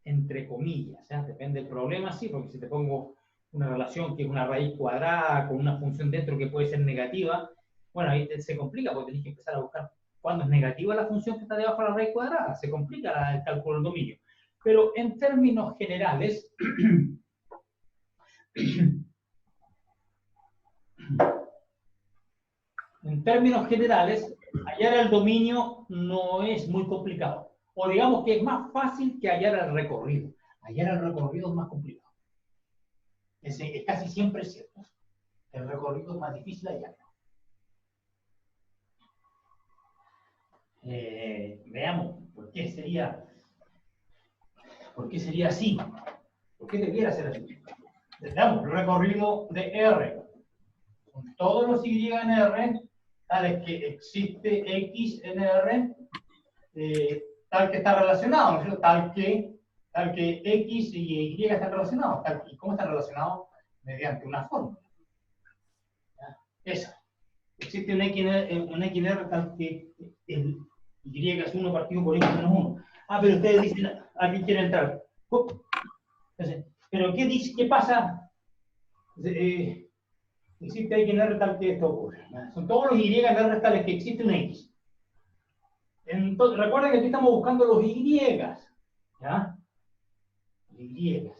entre comillas, ¿ya? Depende del problema, sí, porque si te pongo una relación que es una raíz cuadrada con una función dentro que puede ser negativa, bueno, ahí se complica porque tenés que empezar a buscar cuándo es negativa la función que está debajo de la raíz cuadrada, se complica el cálculo del dominio. Pero en términos generales, hallar el dominio no es muy complicado. O digamos que es más fácil que hallar el recorrido. Hallar el recorrido es más complicado. Es casi siempre cierto. El recorrido es más difícil de hallar. Veamos por qué sería así. ¿Por qué debiera ser así? Veamos, el recorrido de R. Con todos los Y en R, tales que existe X en R, tal que está relacionado, ¿no es cierto? Tal que X y Y están relacionados. ¿Y cómo están relacionados? Mediante una fórmula. Esa. Existe un X en R tal que el Y es 1 partido por X menos 1. Pero ustedes dicen, aquí quiere entrar. Entonces, pero ¿qué pasa? Existe X en R tal que esto ocurre. Son todos los Y en R tales que existe un X. Entonces, recuerden que aquí estamos buscando los Y. ¿Ya? Y.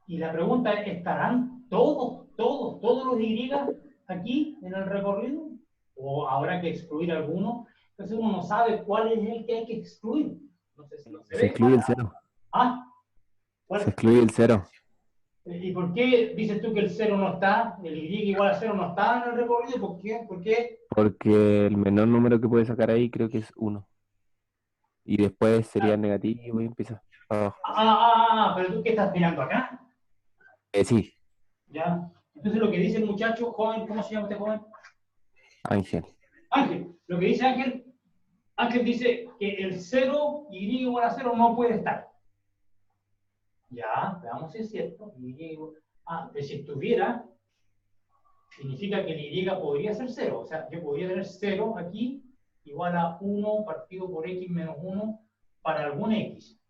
Y la pregunta es, ¿estarán todos los Y aquí en el recorrido? ¿O habrá que excluir alguno? Entonces uno no sabe cuál es el que hay que excluir. No sé si Se excluye el 0. ¿Cuál? Se excluye el 0. ¿Y por qué dices tú que el 0 no está? El Y igual a 0 no está en el recorrido. ¿Por qué? ¿Por qué? Porque el menor número que puede sacar ahí creo que es 1. Y después sería negativo y empieza abajo. Pero tú qué estás mirando acá. Sí, ¿Ya? Entonces lo que dice el muchacho joven, ¿cómo se llama este joven? Ángel. Ángel. Lo que dice Ángel dice que el 0, Y igual a 0 no puede estar. Ya, veamos si es cierto. Que si estuviera, significa que el Y podría ser 0. O sea, yo podría tener 0 aquí igual a 1 partido por X menos 1 para algún X.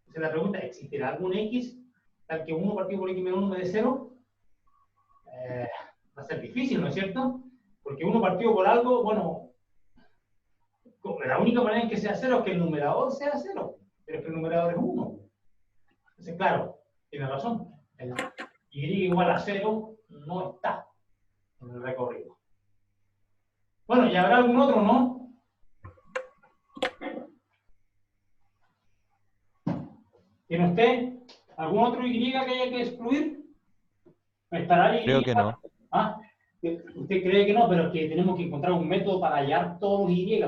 Entonces la pregunta, ¿existirá algún X tal que 1 partido por X menos 1 me dé 0? Va a ser difícil, ¿no es cierto? Porque 1 partido por algo, bueno, la única manera en que sea 0 es que el numerador sea 0, pero es que el numerador es 1. Entonces, claro, tiene razón. El Y igual a 0 no está en el recorrido. Bueno, ¿y habrá algún otro, no? ¿Tiene usted algún otro Y que haya que excluir? ¿Estará Y? Creo que no. Usted cree que no, pero que tenemos que encontrar un método para hallar todos los Y.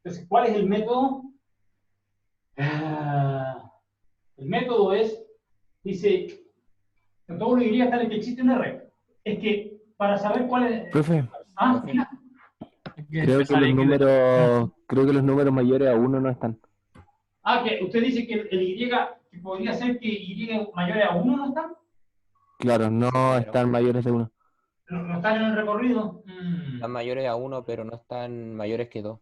Entonces, ¿cuál es el método? El método es, dice, en todos los Y tales que existe una red. Es que para saber cuál es. Profe, Mira. creo que los números mayores a 1 no están. Que usted dice que el Y, que podría ser que Y mayores a 1 no están. Claro, no están mayores de 1. No están en el recorrido. Están mayores a 1, pero no están mayores que 2.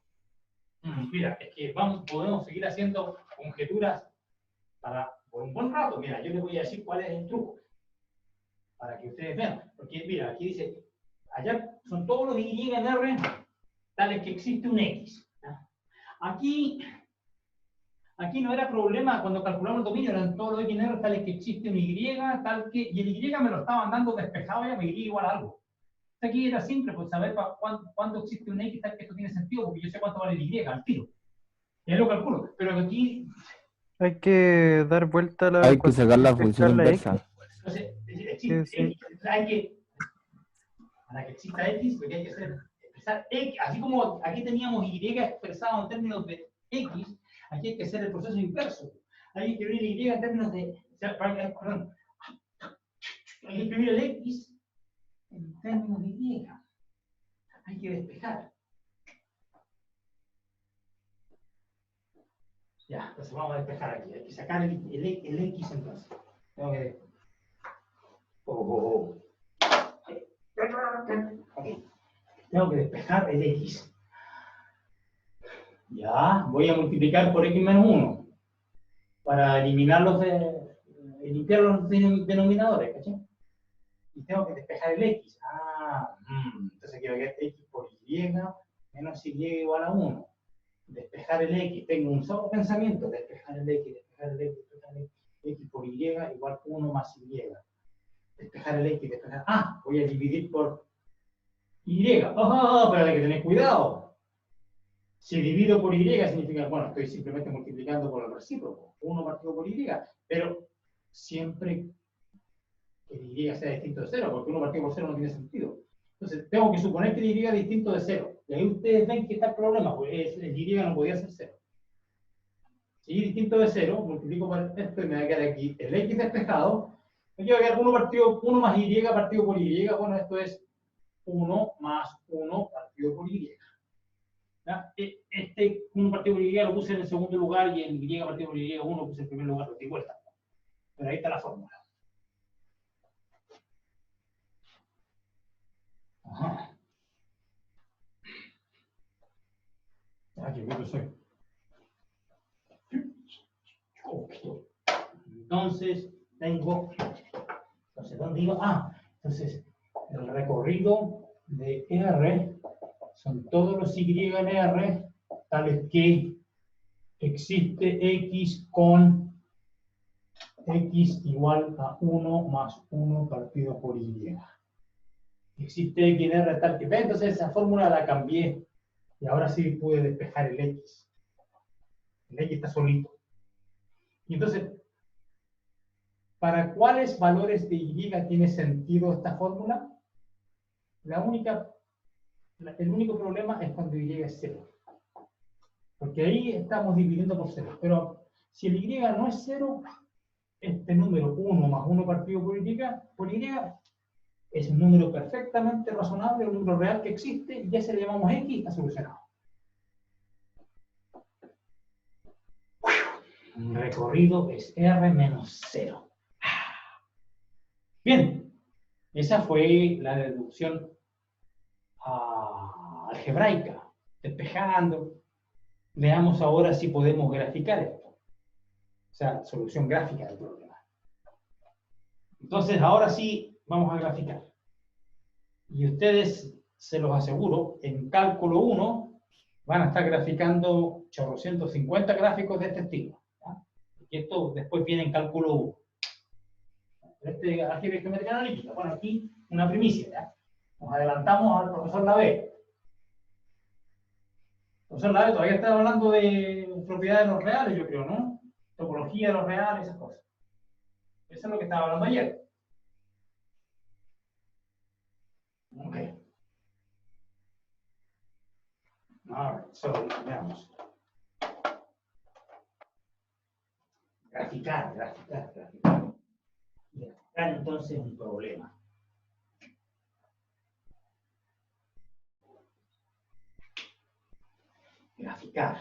Mira, es que podemos seguir haciendo conjeturas por un buen rato. Mira, yo les voy a decir cuál es el truco. Para que ustedes vean. Porque mira, aquí dice, allá son todos los Y en R tales que existe un X. ¿Ya? Aquí no era problema cuando calculamos el dominio, eran todos los X en R tales que existe un Y, tal que, y el Y me lo estaban dando despejado ya, me Y igual a algo. Aquí era simple, pues saber cuándo existe un X tal que esto tiene sentido, porque yo sé cuánto vale el Y al tiro. Y ahí lo calculo. Pero aquí Hay que dar vuelta a la Hay que sacar la función la inversa. X. entonces, existe Sí. X, para que exista X, lo que hay que hacer es expresar X, así como aquí teníamos Y expresado en términos de X, aquí hay que hacer el proceso inverso. Hay que escribir el Y en términos de, perdón, hay que escribir el X en términos de Y. Hay que despejar. Ya, entonces vamos a despejar aquí. Hay que sacar el X entonces. Tengo que... Ok. Tengo que despejar el X. Ya, voy a multiplicar por X menos 1 para eliminar limpiar los denominadores, ¿cachai? Y tengo que despejar el X. Entonces quiero que X por Y menos Y igual a 1. Despejar el X, tengo un solo pensamiento, despejar el X, despejar el X, despejar el X, X por Y igual a 1 más Y. Despejar el X, despejar... voy a dividir por Y. Pero hay que tener cuidado. Si divido por Y significa, bueno, estoy simplemente multiplicando por el recíproco, 1 partido por Y, pero siempre que el Y sea distinto de 0, porque 1 partido por 0 no tiene sentido. Entonces, tengo que suponer que el Y es distinto de 0. Y ahí ustedes ven que está el problema, pues el Y no podía ser 0. Si Y es distinto de 0, multiplico por esto y me va a quedar aquí el X despejado. Aquí va a quedar 1 más Y partido por Y. Bueno, esto es 1 más 1 partido por Y. ¿Ya? Este 1 partido por Y lo puse en el segundo lugar y el Y partido por Y 1 lo puse en el primer lugar, lo di vuelta. Pero ahí está la fórmula. Ajá. Qué bueno soy. Entonces, ¿dónde iba? Entonces, el recorrido de R son todos los Y en R, tales que existe X con X igual a 1 más 1 partido por Y. Existe X en R tal que... Entonces, esa fórmula la cambié y ahora sí pude despejar el X. El X está solito. Y entonces, ¿para cuáles valores de Y tiene sentido esta fórmula? El único problema es cuando Y es 0. Porque ahí estamos dividiendo por 0. Pero si el Y no es 0, este número 1 más 1 partido por Y es un número perfectamente razonable, un número real que existe, y ya se le llamamos X y está solucionado. Un recorrido es R menos 0. Bien, esa fue la deducción algebraica, despejando. Veamos ahora si podemos graficar esto. O sea, solución gráfica del problema. Entonces, ahora sí vamos a graficar. Y ustedes, se los aseguro, en cálculo 1 van a estar graficando 850 gráficos de este estilo. ¿Ya? Y esto después viene en cálculo 1. Este álgebra y geometría analítica. Bueno, aquí una primicia. ¿Ya? Nos adelantamos al profesor Lavé. Profesor Lavé todavía está hablando de propiedades de los reales, yo creo, ¿no? Topología de los reales, esas cosas. Eso es lo que estaba hablando ayer. Ok. Alright, so, veamos. Graficar. Graficar entonces un problema. Graficar.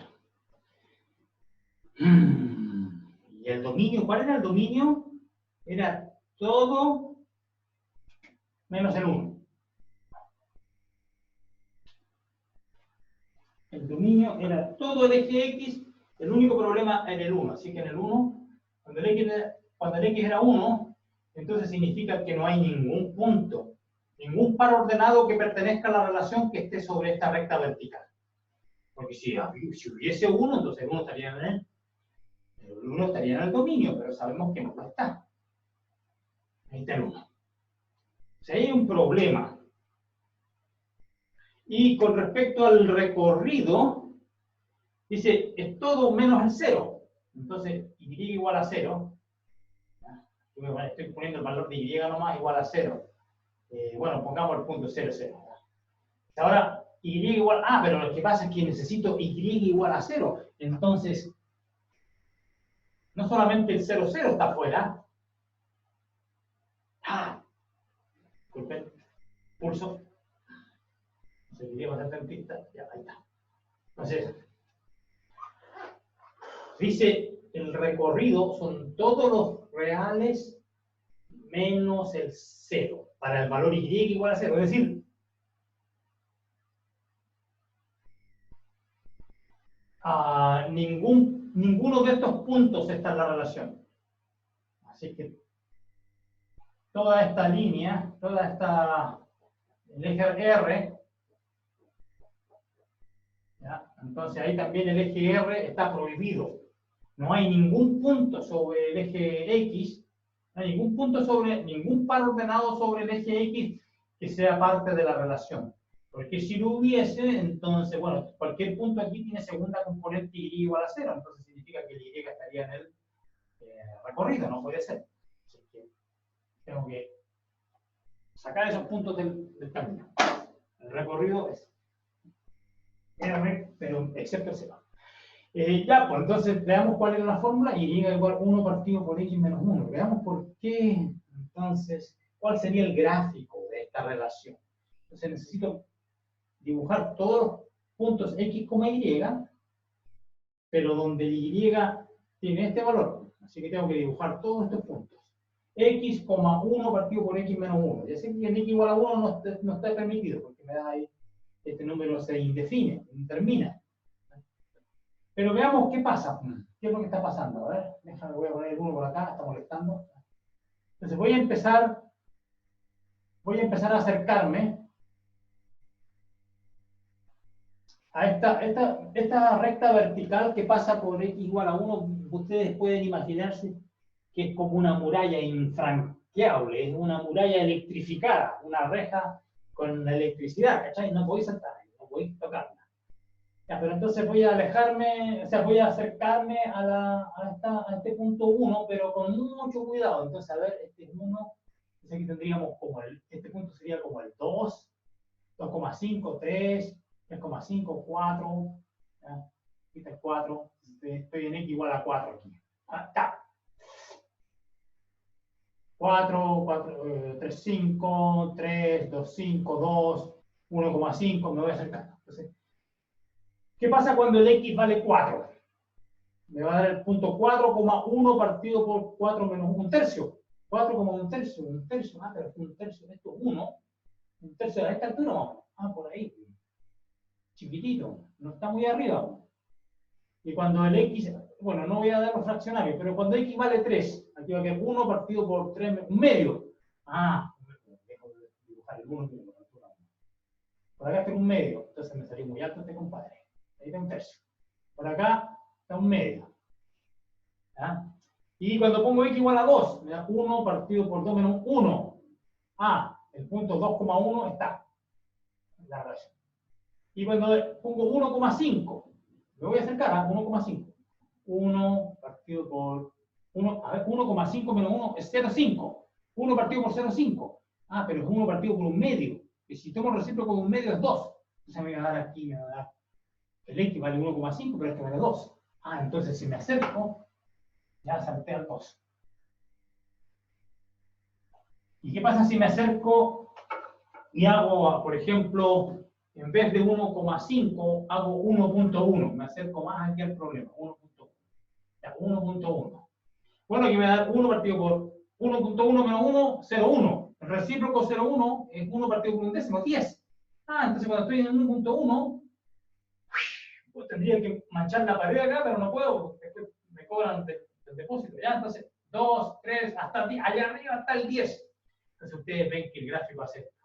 Y el dominio, ¿cuál era el dominio? Era todo menos el 1. El dominio era todo el eje X, el único problema era el 1. Así que en el 1, cuando el X era 1, entonces significa que no hay ningún punto, ningún par ordenado que pertenezca a la relación que esté sobre esta recta vertical. Porque si hubiese 1, entonces el 1 estaría en el 1 estaría en el dominio, pero sabemos que no lo está. Ahí está el 1. O sea, hay un problema. Y con respecto al recorrido, dice, es todo menos el 0. Entonces, Y igual a 0. Estoy poniendo el valor de Y nomás igual a 0. Bueno, pongamos el punto 0, 0. Ahora, Y igual... pero lo que pasa es que necesito Y igual a 0. Entonces, no solamente el 0, 0 está afuera. Disculpen. Pulso. Se quería bastante en pista. Ya, ahí está. Entonces, dice el recorrido son todos los reales menos el 0, para el valor y igual a 0. Es decir, ninguno de estos puntos está en la relación. Así que toda esta línea, el eje R, ¿ya? Entonces ahí también el eje R está prohibido. No hay ningún punto sobre el eje X, no hay ningún par ordenado sobre el eje X que sea parte de la relación. Porque si lo hubiese, entonces, bueno, cualquier punto aquí tiene segunda componente y igual a 0, entonces significa que el Y estaría en el recorrido, no puede ser. Así que tengo que sacar esos puntos del camino. El recorrido es R, pero excepto el 0. Ya, pues entonces veamos cuál es la fórmula, y igual 1 partido por X menos 1. Veamos por qué, entonces, cuál sería el gráfico de esta relación. Entonces necesito dibujar todos los puntos X, Y, pero donde el Y tiene este valor. Así que tengo que dibujar todos estos puntos. X, 1 partido por X menos 1. Ya sé que en X igual a 1 no está permitido, porque me da ahí, este número se indefine, termina. Pero veamos qué pasa. ¿Qué es lo que está pasando? A ver, déjame, voy a poner el 1 por acá, está molestando. Entonces voy a empezar a acercarme a esta recta vertical que pasa por X igual a 1. Ustedes pueden imaginarse que es como una muralla infranqueable, es una muralla electrificada, una reja con electricidad, ¿cachai? No podéis saltar, no podéis tocarla. Ya, pero entonces voy a alejarme, o sea, voy a acercarme a este punto 1, pero con mucho cuidado. Entonces, a ver, este es 1, entonces aquí tendríamos como este punto sería como el 2, 2,5, 3, 3,5, 4, ¿ya? Aquí está el 4, estoy en X igual a 4 aquí. Está. 4, 3, 5, 3, 2, 5, 2, 1,5, me voy acercando. Entonces, ¿qué pasa cuando el X vale 4? Me va a dar el punto 4,1 partido por 4 menos 1 tercio. 4,1 tercio, pero un tercio de esto es 1. Un tercio de esta altura, vamos. Por ahí. Chiquitito, no está muy arriba. Y cuando el X, bueno, no voy a dar los fraccionarios, pero cuando X vale 3, aquí va a quedar 1 partido por 3, un medio. Dejo de dibujar el 1. Por acá está un medio, entonces me salió muy alto este compadre. Ahí está un tercio. Por acá está un medio. ¿Ya? Y cuando pongo X igual a 2, me da 1 partido por 2 menos 1. El punto 2,1 está en la relación. Y cuando pongo 1,5, me voy a acercar a 1,5. 1 partido por 1, a ver, 1,5 menos 1 es 0,5. 1 partido por 0,5. Pero es 1 partido por un medio. Y si tomo el recíproco de un medio es 2. Entonces me va a dar aquí, me va a dar. El X vale 1,5, pero este vale 2. Entonces si me acerco, ya salté al 2. ¿Y qué pasa si me acerco y hago, por ejemplo, en vez de 1,5, hago 1,1? Me acerco más aquí al problema, 1,1. Ya, 1,1. Bueno, aquí me va a dar 1 partido por 1,1 menos 1, 0,1. El recíproco 0,1 es 1 partido por un décimo, 10. Entonces cuando estoy en 1,1, pues tendría que manchar la pared acá, pero no puedo, porque después me cobran el depósito. Ya, entonces 2, 3, hasta el 10, allá arriba hasta el 10. Entonces ustedes ven que el gráfico hace esto.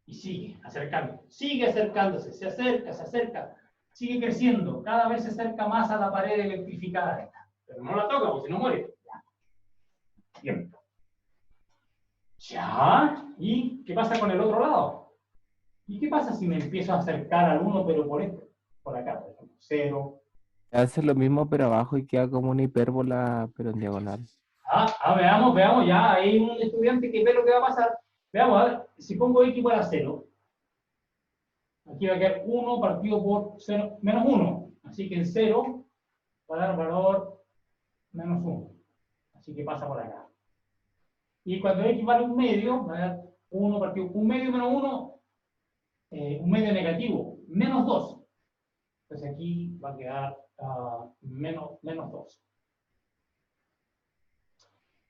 Y sigue acercándose, se acerca, sigue creciendo, cada vez se acerca más a la pared electrificada esta. Pero no la toca, porque si no muere. Bien. Ya. ¿Y qué pasa con el otro lado? ¿Y qué pasa si me empiezo a acercar al 1, pero por acá, por ejemplo, 0? Hace lo mismo pero abajo y queda como una hipérbola pero en diagonal. Veamos, ya hay un estudiante que ve lo que va a pasar. Veamos, a ver, si pongo X igual a 0, aquí va a quedar 1 partido por 0 menos 1. Así que el 0 va a dar valor menos 1. Así que pasa por acá. Y cuando X vale un medio, va a dar 1 partido por un medio menos 1, un medio negativo, menos 2. Entonces aquí va a quedar menos 2.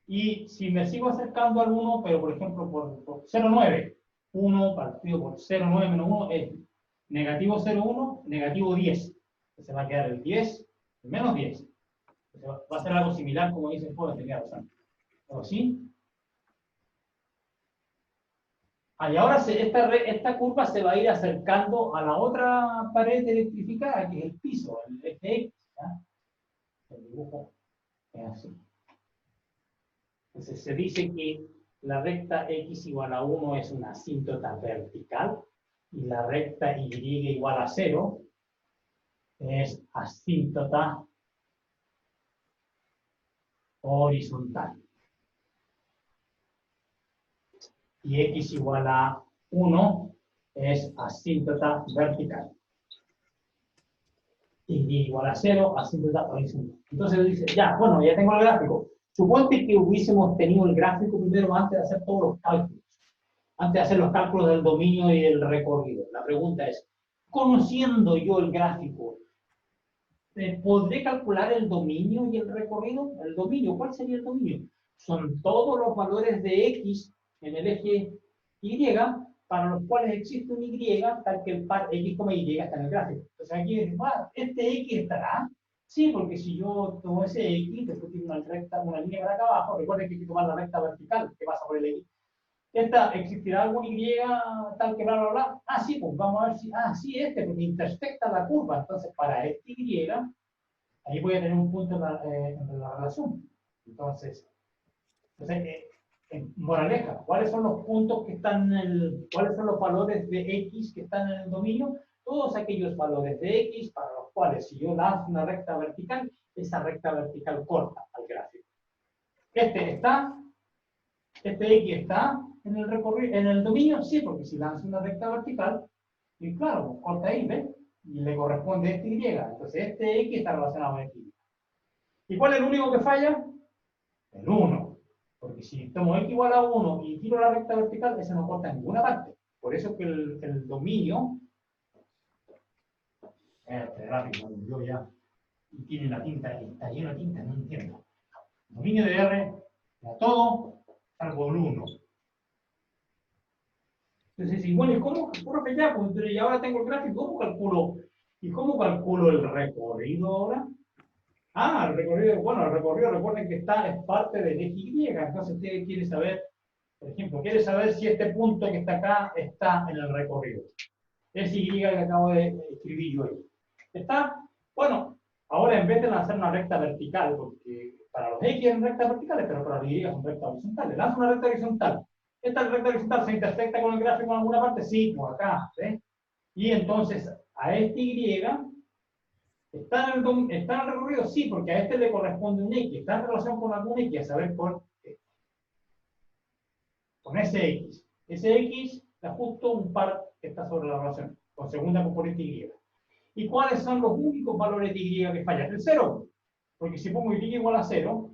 Y si me sigo acercando al 1, pero por ejemplo por 0,9, 1 partido por 0,9 menos 1 es negativo 0,1, negativo 10. Entonces va a quedar el 10, el menos 10. Entonces va a ser algo similar como dice el juego, tenía razón. ¿O así? Y ahora esta curva se va a ir acercando a la otra pared electrificada, que es el piso, el FX. ¿Ya? El dibujo es así. Entonces se dice que la recta x igual a 1 es una asíntota vertical y la recta y igual a 0 es asíntota horizontal. Y x igual a 1 es asíntota vertical. Y igual a 0, asíntota horizontal. Entonces dice, ya, bueno, ya tengo el gráfico. Suponte que hubiésemos tenido el gráfico primero antes de hacer todos los cálculos. Antes de hacer los cálculos del dominio y del recorrido. La pregunta es, conociendo yo el gráfico, ¿podré calcular el dominio y el recorrido? El dominio, ¿cuál sería el dominio? Son todos los valores de x en el eje y para los cuales existe un y, tal que el par x, y está en el gráfico. Entonces aquí decimos, ¿este x estará? Sí, porque si yo tomo ese x, después tiene una línea para acá abajo, recuerden que hay que tomar la recta vertical que pasa por el x. ¿Existirá algún y tal que bla, bla, bla? Sí, pues vamos a ver si, sí, porque intersecta la curva. Entonces, para este y, ahí voy a tener un punto en la relación. Entonces moraleja, ¿cuáles son los puntos que están cuáles son los valores de x que están en el dominio? Todos aquellos valores de x para los cuales si yo lanzo una recta vertical, esa recta vertical corta al gráfico. Este x está en el recorrido, en el dominio, sí, porque si lanzo una recta vertical, y claro, corta ahí, ¿ves? Y le corresponde este y. Entonces este x está relacionado con este y. ¿Y cuál es el único que falla? El 1. Porque si tomo x igual a 1 y tiro la recta vertical, ese no corta en ninguna parte. Por eso que el dominio... rápido, yo ya... Y tiene la tinta, está lleno de tinta, no entiendo. El dominio de R da todo, salvo el 1. Entonces, igual, ¿cómo? Profe, ya, pues, y ahora tengo el gráfico, ¿cómo calculo? ¿Y cómo calculo el recorrido ahora? El recorrido, bueno, el recorrido, recuerden que es parte del eje Y, entonces usted quiere saber, por ejemplo, quiere saber si este punto que está acá está en el recorrido. Ese Y que acabo de escribir yo ahí. ¿Está? Bueno, ahora en vez de lanzar una recta vertical, porque para los X son rectas verticales, pero para los Y son rectas horizontales. Lanzo una recta horizontal. ¿Esta recta horizontal se intersecta con el gráfico en alguna parte? Sí, por acá, ¿ves? Y entonces, a este Y... ¿Está en el recorrido? Sí, porque a este le corresponde un X. ¿Está en relación con algún X? A saber, con ese X. Ese X da justo un par que está sobre la relación, con segunda componente Y. ¿Y cuáles son los únicos valores de Y que fallan? El 0. Porque si pongo Y igual a 0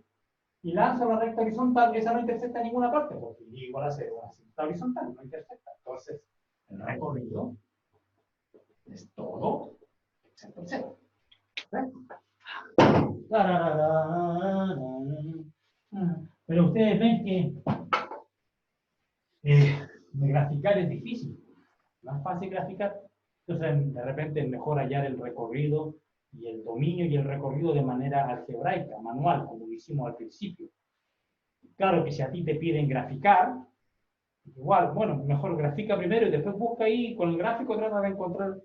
y lanzo la recta horizontal, esa no intersecta en ninguna parte, porque Y igual a 0, la recta horizontal no intersecta. Entonces, el recorrido es todo excepto el 0. Pero ustedes ven que de graficar es difícil, no es fácil graficar. Entonces, de repente es mejor hallar el recorrido y el dominio y el recorrido de manera algebraica, manual, como lo hicimos al principio. Claro que si a ti te piden graficar, igual, bueno, mejor grafica primero y después busca ahí con el gráfico, trata de encontrar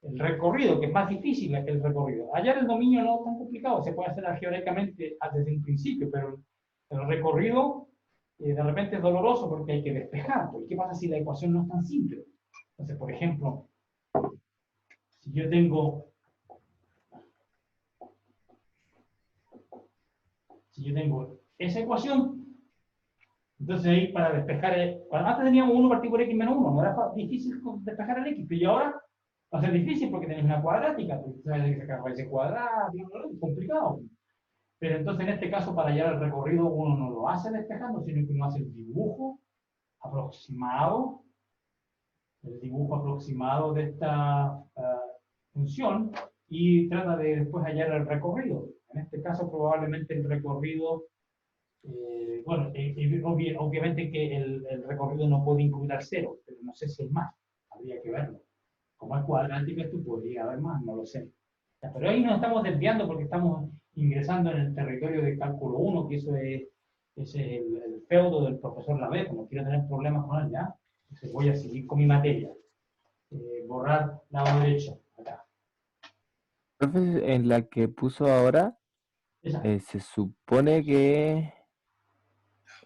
el recorrido, que es más difícil el recorrido. Hallar el dominio no es tan complicado, se puede hacer algebraicamente desde un principio, pero el recorrido de repente es doloroso porque hay que despejar. ¿Qué pasa si la ecuación no es tan simple? Entonces, por ejemplo, si yo tengo esa ecuación, entonces ahí para despejar, antes teníamos 1 partido por x menos 1, no era difícil despejar el x, pero ahora va a ser difícil porque tenéis una cuadrática, porque hay que sacar raíces cuadradas, es complicado. Pero entonces en este caso, para hallar el recorrido, uno no lo hace despejando, sino que uno hace el dibujo aproximado el dibujo aproximado de esta función y trata de después hallar el recorrido. En este caso probablemente el recorrido, bueno, obviamente que el recorrido no puede incluir al 0, pero no sé si es más, habría que verlo. Como es cuadrática, esto podría haber más, no lo sé. Ya, pero ahí nos estamos desviando porque estamos ingresando en el territorio de cálculo 1, que eso es el feudo del profesor Lavette, no quiero tener problemas con él, ¿ya? Entonces voy a seguir con mi materia. Borrar lado derecho, acá. Profe, en la que puso ahora, Esa. se supone que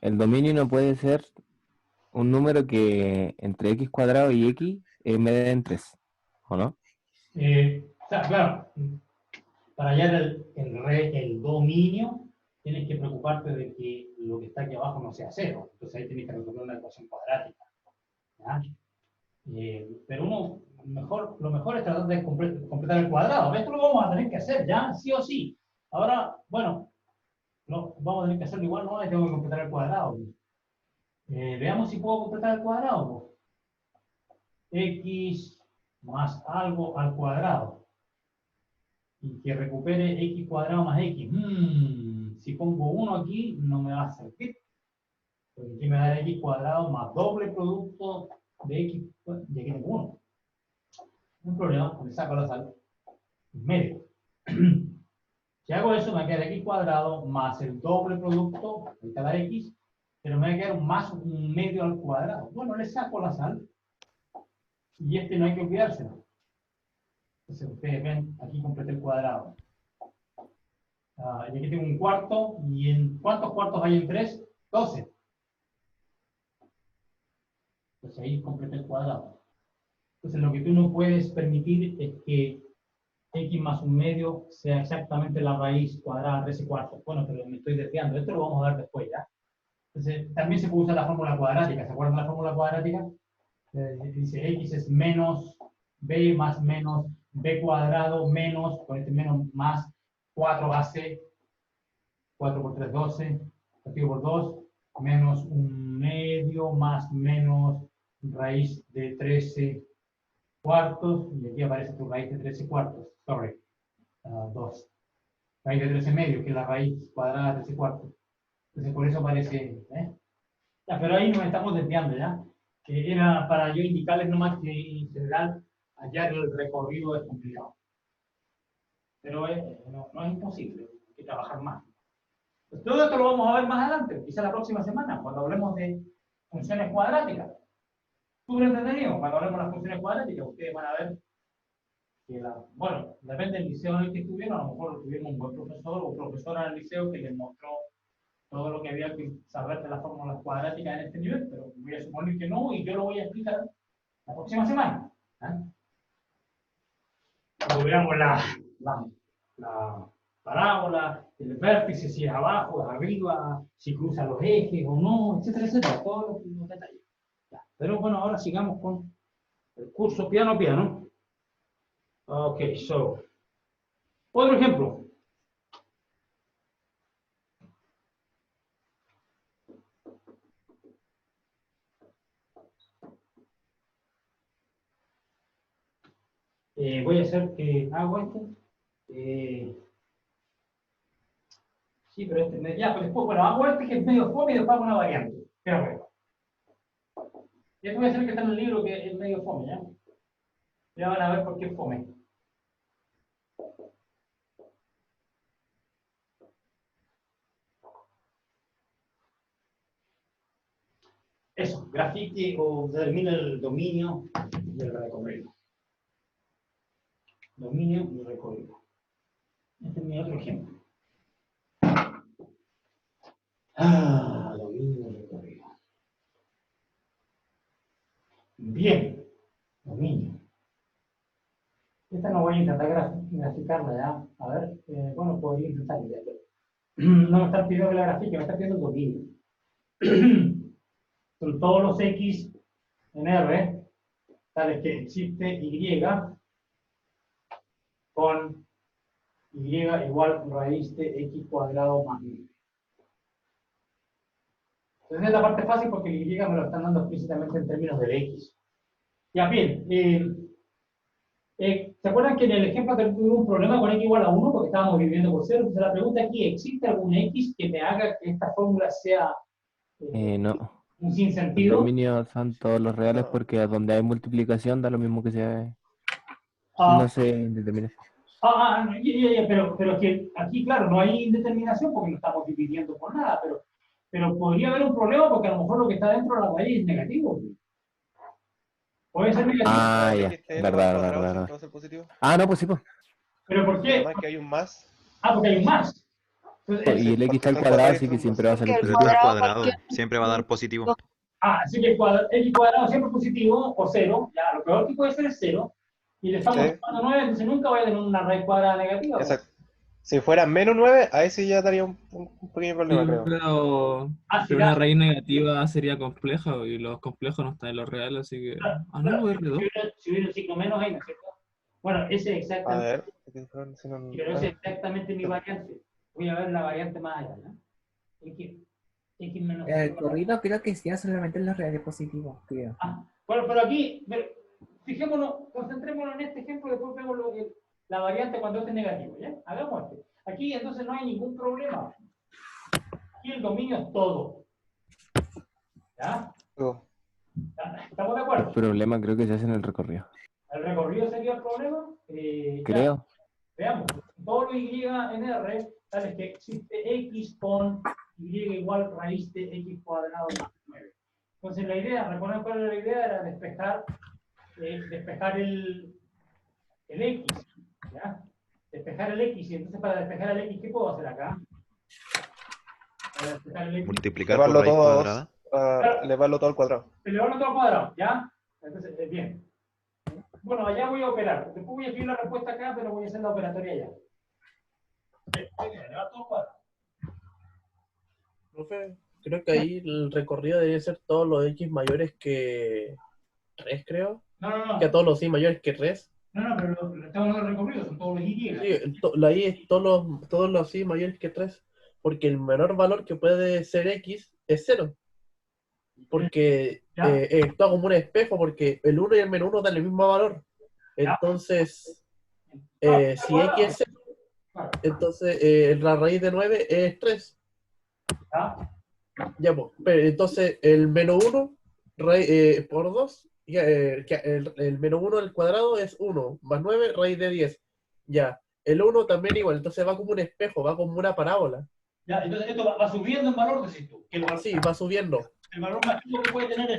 el dominio no puede ser un número que entre x cuadrado y x me den 3, ¿o no? O sea, claro, para hallar el dominio, tienes que preocuparte de que lo que está aquí abajo no sea 0. Entonces ahí tienes que resolver una ecuación cuadrática. ¿Ya? Pero lo mejor es tratar de completar el cuadrado. Esto lo vamos a tener que hacer, ¿ya? Sí o sí. Ahora, bueno, no, vamos a tener que hacerlo igual, no, tengo que completar el cuadrado. Veamos si puedo completar el cuadrado. X más algo al cuadrado. Y que recupere x cuadrado más x. Si pongo 1 aquí, no me va a servir. Porque aquí me da x cuadrado más doble producto de x. Y aquí tengo 1. No hay problema, le saco la sal. Medio. Si hago eso, me queda x cuadrado más el doble producto de cada x, pero me va a quedar más un medio al cuadrado. Bueno, le saco la sal. Y este no hay que olvidárselo. Entonces, ustedes ven, aquí completé el cuadrado. Y aquí tengo un cuarto. ¿Y en cuántos cuartos hay en 3? 12. Entonces ahí completé el cuadrado. Entonces lo que tú no puedes permitir es que x más un medio sea exactamente la raíz cuadrada de 13 cuartos. Bueno, pero me estoy desviando. Esto lo vamos a ver después, ¿ya? Entonces también se puede usar la fórmula cuadrática. ¿Se acuerdan de la fórmula cuadrática? Dice x es menos b más menos b cuadrado menos, con este menos más 4ac, 4 por 3, 12, partido por 2, menos un medio más menos raíz de 13 cuartos, y aquí aparece tu raíz de 13 cuartos, 2. Raíz de 13 medios, que es la raíz cuadrada de 13 cuartos. Entonces por eso aparece, Ya, pero ahí nos estamos desviando, ¿ya? Que era para yo indicarles nomás que en general hallar el recorrido es complicado. Pero no es imposible, hay que trabajar más. Pues todo esto lo vamos a ver más adelante, quizá la próxima semana, cuando hablemos de funciones cuadráticas. Súper entretenido, cuando hablemos de las funciones cuadráticas, ustedes van a ver que bueno, depende del liceo en el que estuvieron, a lo mejor tuvieron un buen profesor o profesora en el liceo que les mostró todo lo que había que saber de las fórmulas cuadráticas en este nivel, pero voy a suponer que no, y yo lo voy a explicar la próxima semana. Cuando veamos la parábola, el vértice, si es abajo, es arriba, si cruza los ejes o no, etcétera, etcétera, todos los detalles. Ya. Pero bueno, ahora sigamos con el curso piano a piano. Ok, otro ejemplo. Voy a hacer que hago sí, pero ya, pero después, bueno, hago que es medio fome y después hago una variante. Pero bueno. Ya te voy a hacer que está en el libro que es medio fome, ¿ya? Ya van a ver por qué es fome. Eso, grafique o determine el dominio del recorrido. Dominio y recorrido. Este es mi otro ejemplo. Dominio y recorrido. Bien, dominio. Esta no voy a intentar graficarla ya. A ver, bueno, podría intentar. No me están pidiendo que la grafique, me están pidiendo el dominio. Son todos los X en R, tales que existe Y con Y igual raíz de X cuadrado más Y. Entonces es la parte fácil porque el Y me lo están dando explícitamente en términos del X. Ya, bien. ¿Se acuerdan que en el ejemplo que tuve un problema con x igual a 1 porque estábamos dividiendo por 0? Entonces la pregunta aquí, ¿existe algún x que me haga que esta fórmula sea No. un El sinsentido? dominio son todos los reales No. porque donde hay multiplicación da lo mismo que sea. Ah, No se determina. no, pero es que aquí, claro, no hay indeterminación porque no estamos dividiendo por nada, pero podría haber un problema porque a lo mejor lo que está dentro de la raíz es negativo. Puede ser negativo. Ah, ya. X elevado al Verdad, cuadrado verdad, siempre verdad. va a ser positivo. Ah, no, pues sí, pues. ¿Pero por Y qué? además que hay un más. Ah, porque hay un más. Entonces, Y el x porque está al está al cuadrado, cuadrado y así que está siempre va a salir Pero positivo. está al cuadrado, siempre va a dar positivo. así que x cuadrado siempre positivo o 0, ya, lo peor que puede ser es 0, y le estamos Sí. sumando 9, entonces nunca voy a tener una raíz cuadrada negativa. ¿No? Exacto. Si fuera menos 9, ahí sí ya daría un pequeño problema, Sí, creo. Sí, pero una raíz negativa sería compleja y los complejos no están en los reales, así que. Ah, no, R2. Si hubiera un signo menos ahí, ¿no es cierto? Bueno, ese es A exactamente, ver. pero ese es exactamente mi variante. Voy a ver la variante más allá, ¿no? X menos El corrido creo que sea solamente en los reales positivos, creo. Bueno, pero aquí, fijémonos, concentrémonos en este ejemplo, después vemos la variante cuando este es negativo, ¿ya? Hagamos este. Aquí entonces no hay ningún problema. Aquí el dominio es todo. ¿Ya? ¿Estamos de El acuerdo? problema creo que se hace en el recorrido. ¿El recorrido sería el problema? Creo. Ya, veamos. Todo lo y en R, tal es que existe x con y igual raíz de x cuadrado más 9. Entonces la idea, recordar cuál era la idea, era despejar el x, ¿ya? Despejar el x, y entonces para despejar el x, ¿qué puedo hacer acá? Para despejar el x, Multiplicar por Elevarlo raíz todo, cuadrada. elevarlo todo al cuadrado. elevarlo todo al cuadrado, ¿ya? Entonces, bien. Bueno, allá voy a operar. Después voy a escribir la respuesta acá, pero voy a hacer la operatoria allá. Elevar todo al cuadrado. Profe, creo que ahí el recorrido debe ser todos los X mayores que 3, creo. No. Que a todos los Y mayores que 3. No, pero estamos en el recorrido, son todos los Y. Sí, la Y es todos los Y mayores que 3. Porque el menor valor que puede ser X es 0. Porque está como un espejo, porque el 1 y el menos 1 dan el mismo valor. Entonces, si X es 0, entonces la raíz de 9 es 3. Ya, pues, pero entonces el menos 1 por 2, el menos 1 al cuadrado es 1, más 9, raíz de 10. Ya, el 1 también igual, entonces va como un espejo, va como una parábola. Ya, entonces esto va subiendo en valor, decís tú. Que Sí, va subiendo. El valor más chico que puede tener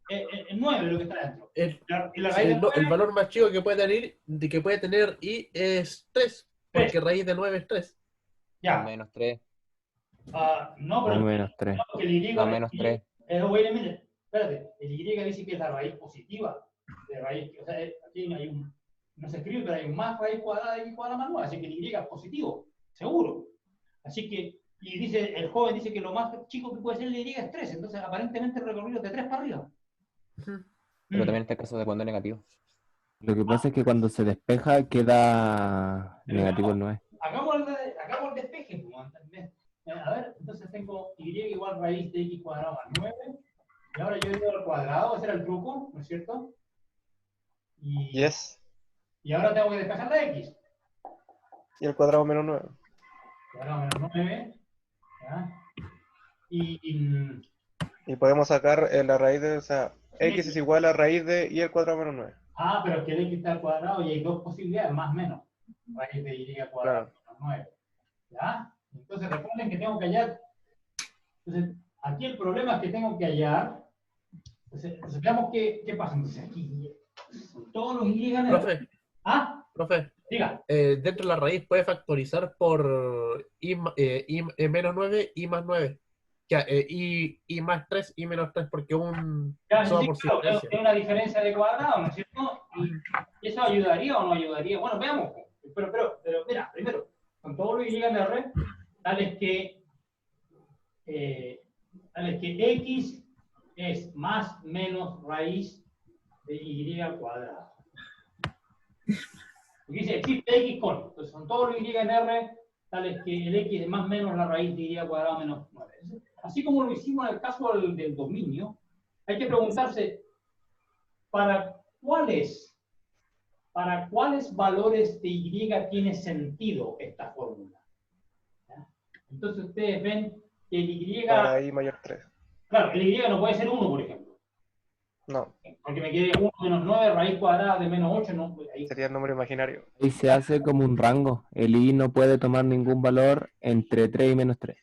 es 9, lo que está dentro. El valor más chico que puede tener Y es 3, porque raíz de 9 es 3. Ya. Menos 3. No, pero menos 3. No, el Y, No, menos 3. Espérate, el Y dice que es la raíz positiva de raíz. O sea, aquí hay no se escribe, pero hay un más raíz cuadrada de x cuadrada más 9, así que el Y es positivo, seguro. Así que, y el joven dice que lo más chico que puede ser el Y es 3, entonces aparentemente el recorrido es de 3 para arriba. Pero también está el caso de cuando es negativo. Lo que pasa es que cuando se despeja queda negativo el 9. Hagamos el despeje. A ver, entonces tengo Y igual raíz de x cuadrado más 9. Y ahora yo digo al cuadrado, ese era el truco, ¿no es cierto? Yes. Y ahora tengo que despejar la x. Y el cuadrado menos 9. Cuadrado menos 9. ¿Ya? Y podemos sacar la raíz de, o sea, x es igual a raíz de y el cuadrado menos 9. Pero es que el x está al cuadrado y hay dos posibilidades, más o menos. Raíz de y cuadrado menos 9. ¿Ya? Entonces recuerden que tengo que hallar. Entonces, aquí el problema es que tengo que hallar. Entonces veamos qué pasa. Entonces aquí todos los y ganan. Profe. Diga. Dentro de la raíz puede factorizar por y menos 9, y más 9. Ya, y más 3, y menos 3, porque solo por claro, es una diferencia de cuadrado, ¿no es cierto? ¿Y eso ayudaría o no ayudaría? Bueno, veamos. Pero mira, primero, con todo lo y en R, tales que x es más menos raíz de y cuadrado. Porque dice, existe x con. Entonces, con todo lo y en R, tales que el x es más menos la raíz de y cuadrado menos 9. Así como lo hicimos en el caso del dominio, hay que preguntarse, para ¿Para cuáles valores de Y tiene sentido esta fórmula? ¿Ya? Entonces ustedes ven que el Y, Para I mayor 3. claro, el Y no puede ser 1, por ejemplo. No, Porque me quede 1 menos 9, raíz cuadrada de menos 8, no, ahí. sería el número imaginario. Y se hace como un rango. El I no puede tomar ningún valor entre 3 y menos 3.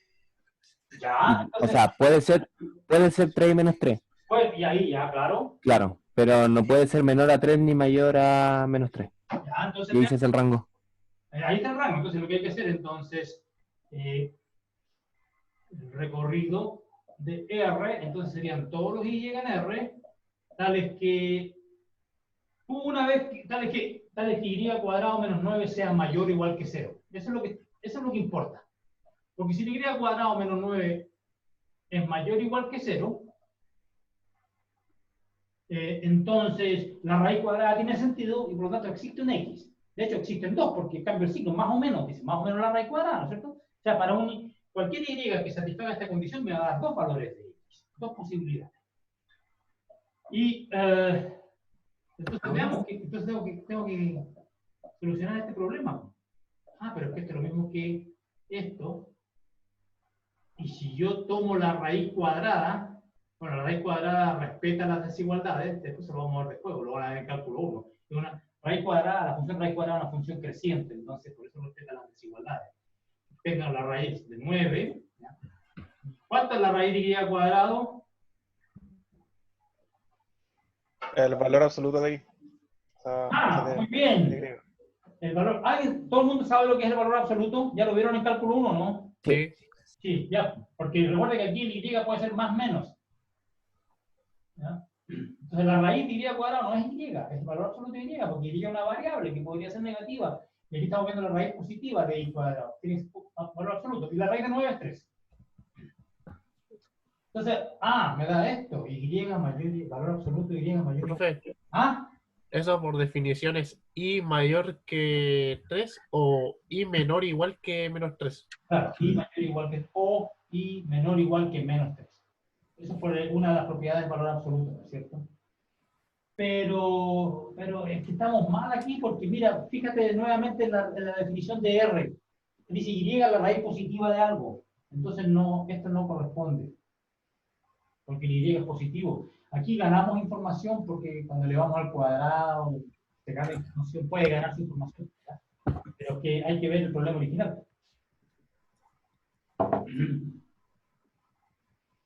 Ya, O entonces, sea, puede ser 3 y menos 3, pues, y ahí ya, claro. claro, pero no puede ser menor a 3 ni mayor a menos 3. Ya, entonces, Y ese es el rango. ahí está el rango. Entonces, lo que hay que hacer, entonces, el recorrido de R, entonces serían todos los Y en R, tales que Y cuadrado menos 9 sea mayor o igual que 0. Eso es lo que importa. Porque si Y cuadrado menos 9 es mayor o igual que 0, entonces la raíz cuadrada tiene sentido y por lo tanto existe un X. De hecho, existen dos, porque cambio el signo, más o menos, dice más o menos la raíz cuadrada, ¿no es cierto? O sea, para cualquier Y que satisfaga esta condición me va a dar dos valores de X, dos posibilidades. Y entonces veamos que entonces tengo que solucionar este problema. Ah, pero es que esto es lo mismo que esto. Y si yo tomo la raíz cuadrada, bueno, la raíz cuadrada respeta las desigualdades, después se lo vamos a ver después, lo van a ver en cálculo 1. Es una raíz cuadrada, la función raíz cuadrada es una función creciente, entonces por eso respeta las desigualdades. Tengan la raíz de 9. ¿Ya? ¿Cuánto es la raíz de Y cuadrado? El valor absoluto de I. O sea, Muy bien. El valor, ¿todo el mundo sabe lo que es el valor absoluto? ¿Ya lo vieron en cálculo 1, no? Sí. Sí, ya, porque recuerden que aquí el Y puede ser más menos. ¿Ya? Entonces la raíz de Y cuadrado no es Y, es el valor absoluto de Y, porque Y es una variable que podría ser negativa. Y aquí estamos viendo la raíz positiva de Y cuadrado. Tiene valor absoluto. Y la raíz de 9 es 3. Entonces, me da esto. Y mayor, valor absoluto de Y mayor. Profe, ¿Ah? ¿eso por definición es I mayor que 3 o I menor igual que menos 3? Claro, I mayor igual que o I menor igual que menos 3. Eso es por una de las propiedades del valor absoluto, ¿no es cierto? Pero es que estamos mal aquí porque, mira, fíjate nuevamente en la definición de R. Dice Y la raíz positiva de algo. Entonces, no, esto no corresponde. Porque el Y es positivo. Aquí ganamos información porque cuando le vamos al cuadrado, se gana información, puede ganarse información. ¿Ya? Pero que hay que ver el problema original.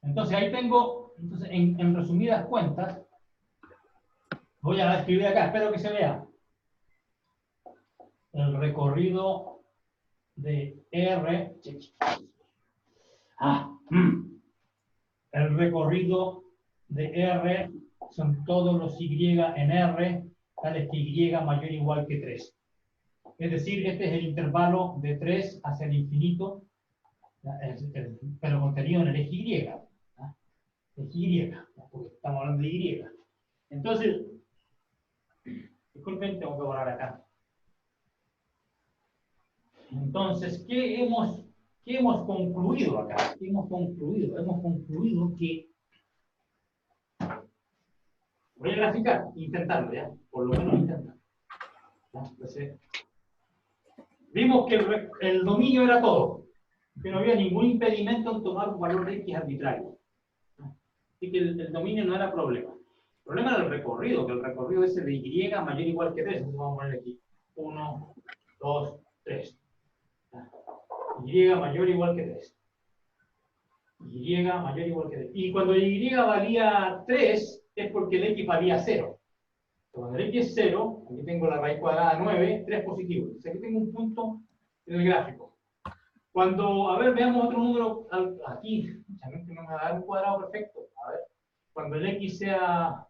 Entonces ahí tengo, en resumidas cuentas, voy a escribir acá, espero que se vea. El recorrido de R. El recorrido de R son todos los Y en R, tales que Y mayor o igual que 3. Es decir, este es el intervalo de 3 hacia el infinito, pero contenido en el eje Y. Es Y, porque estamos hablando de Y. Entonces, disculpen, tengo que borrar acá. Entonces, ¿qué hemos concluido acá? ¿Qué hemos concluido? Hemos concluido que... Voy a graficar, intentarlo, ¿ya? Por lo menos intentarlo. Entonces, vimos que el dominio era todo, que no había ningún impedimento en tomar un valor de X arbitrario. Así que el dominio no era problema. El problema era el recorrido, que el recorrido es de Y mayor o igual que 3. Entonces vamos a poner aquí 1, 2, 3. Y mayor o igual que 3. Y mayor o igual que 3. Y cuando Y valía 3, es porque el X valía 0. Cuando el X es 0, aquí tengo la raíz cuadrada de 9, 3 positivo. Entonces aquí tengo un punto en el gráfico. Cuando, a ver, veamos otro número aquí. No me va a dar un cuadrado perfecto. A ver, cuando el X sea...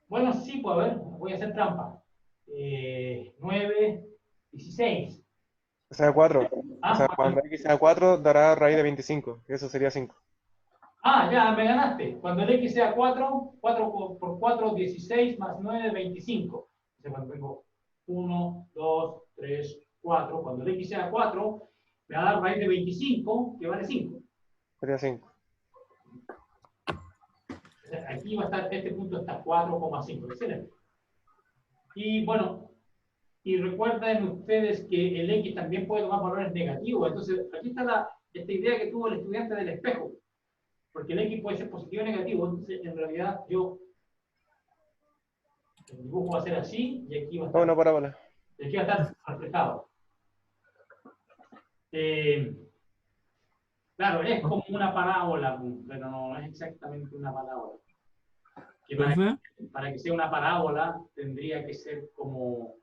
Bueno, sí, pues a ver, voy a hacer trampa. 9, 16. O sea, 4. O sea, cuando X sea 4, dará raíz de 25. Eso sería 5. Ya, me ganaste. Cuando el X sea 4, 4 por 4, 16, más 9, 25. Entonces, cuando tengo 1, 2, 3, 4, cuando el X sea 4, me va a dar raíz de 25, que vale 5. Sería 5. Aquí va a estar, este punto está 4,5. Excelente. Y bueno, y recuerden ustedes que el X también puede tomar valores negativos. Entonces, aquí está esta idea que tuvo el estudiante del espejo. Porque el X puede ser positivo o negativo. Entonces, en realidad, el dibujo va a ser así, y aquí va a estar, Una parábola. y aquí va a estar reflejado. Claro, es como una parábola, pero no es exactamente una parábola. Que para que sea una parábola, tendría que ser como...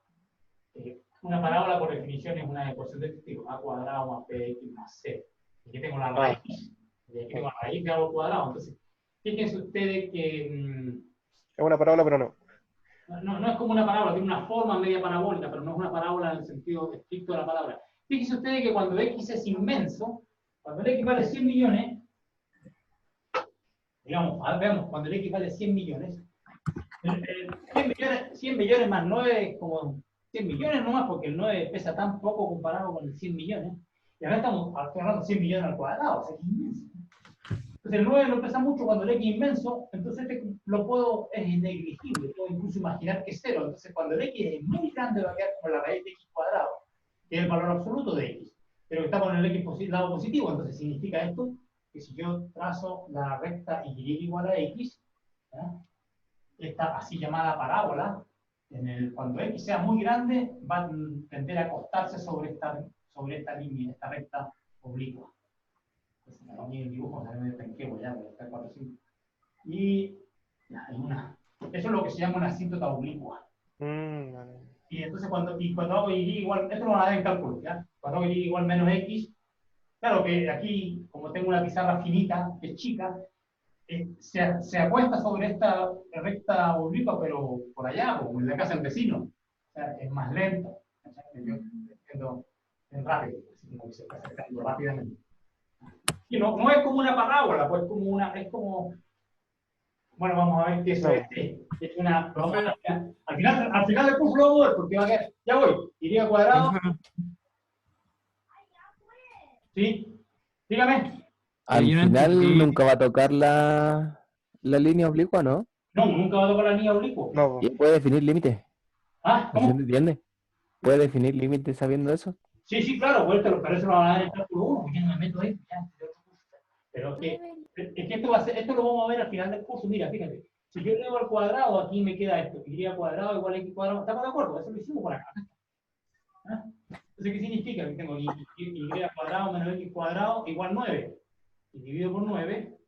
una parábola, por definición, es una ecuación de este tipo, a cuadrado más bx más c. Y aquí tengo la raíz. Y aquí tengo la raíz de a al cuadrado. Entonces, fíjense ustedes que... Es una parábola, pero no. No es como una parábola, tiene una forma media parabólica, pero no es una parábola en el sentido estricto de la palabra. Fíjense ustedes que cuando x es inmenso, cuando el x vale 100 millones, digamos, veamos, cuando el x vale 100 millones, 100 millones más 9 es como 100 millones nomás, porque el 9 pesa tan poco comparado con el 100 millones. Y ahora estamos hablando de 100 millones al cuadrado, o sea, que es inmenso. Entonces el 9 no pesa mucho cuando el x es inmenso, entonces es negligible, puedo incluso imaginar que es 0. Entonces cuando el x es muy grande va a quedar como la raíz de x cuadrado, que es el valor absoluto de x, pero que está con el x lado positivo. Entonces significa esto, que si yo trazo la recta y igual a x, esta así llamada parábola, cuando x sea muy grande, va a tender a acostarse sobre esta línea, esta recta oblicua. A mí el dibujo se me penqueo ya, pero está 4, 5. Y ya, eso es lo que se llama una asíntota oblicua. Y entonces cuando hago y igual, esto lo van a dar en cálculo, ¿ya? Cuando hago y igual menos x, claro que aquí, como tengo una pizarra finita, que es chica, se acuesta sobre esta recta oblicua, pero por allá, como en la casa del vecino. O sea, es más lento. Yo entiendo rápido, así como que se está acercando rápidamente. Y no es como una parábola, pues es como, bueno, vamos a ver qué eso es una, al final del curso lo vamos a ver, porque va a quedar, ya voy, y cuadrado, ¿sí? Dígame. Al final nunca va a tocar la línea oblicua, ¿no? No, nunca va a tocar la línea oblicua. No. ¿Y puede definir límites? ¿Ah? ¿No se entiende? ¿Puede definir límites sabiendo eso? Sí, claro, pero eso lo van a dar en el cálculo 1, porque yo no me meto ahí. Pero es que esto lo vamos a ver al final del curso. Mira, fíjate, si yo elevo al cuadrado, aquí me queda esto, y cuadrado igual a x cuadrado. ¿Estamos de acuerdo? Eso lo hicimos por acá. Entonces, ¿qué significa? Que tengo y cuadrado menos x cuadrado igual 9. Y dividido por 9,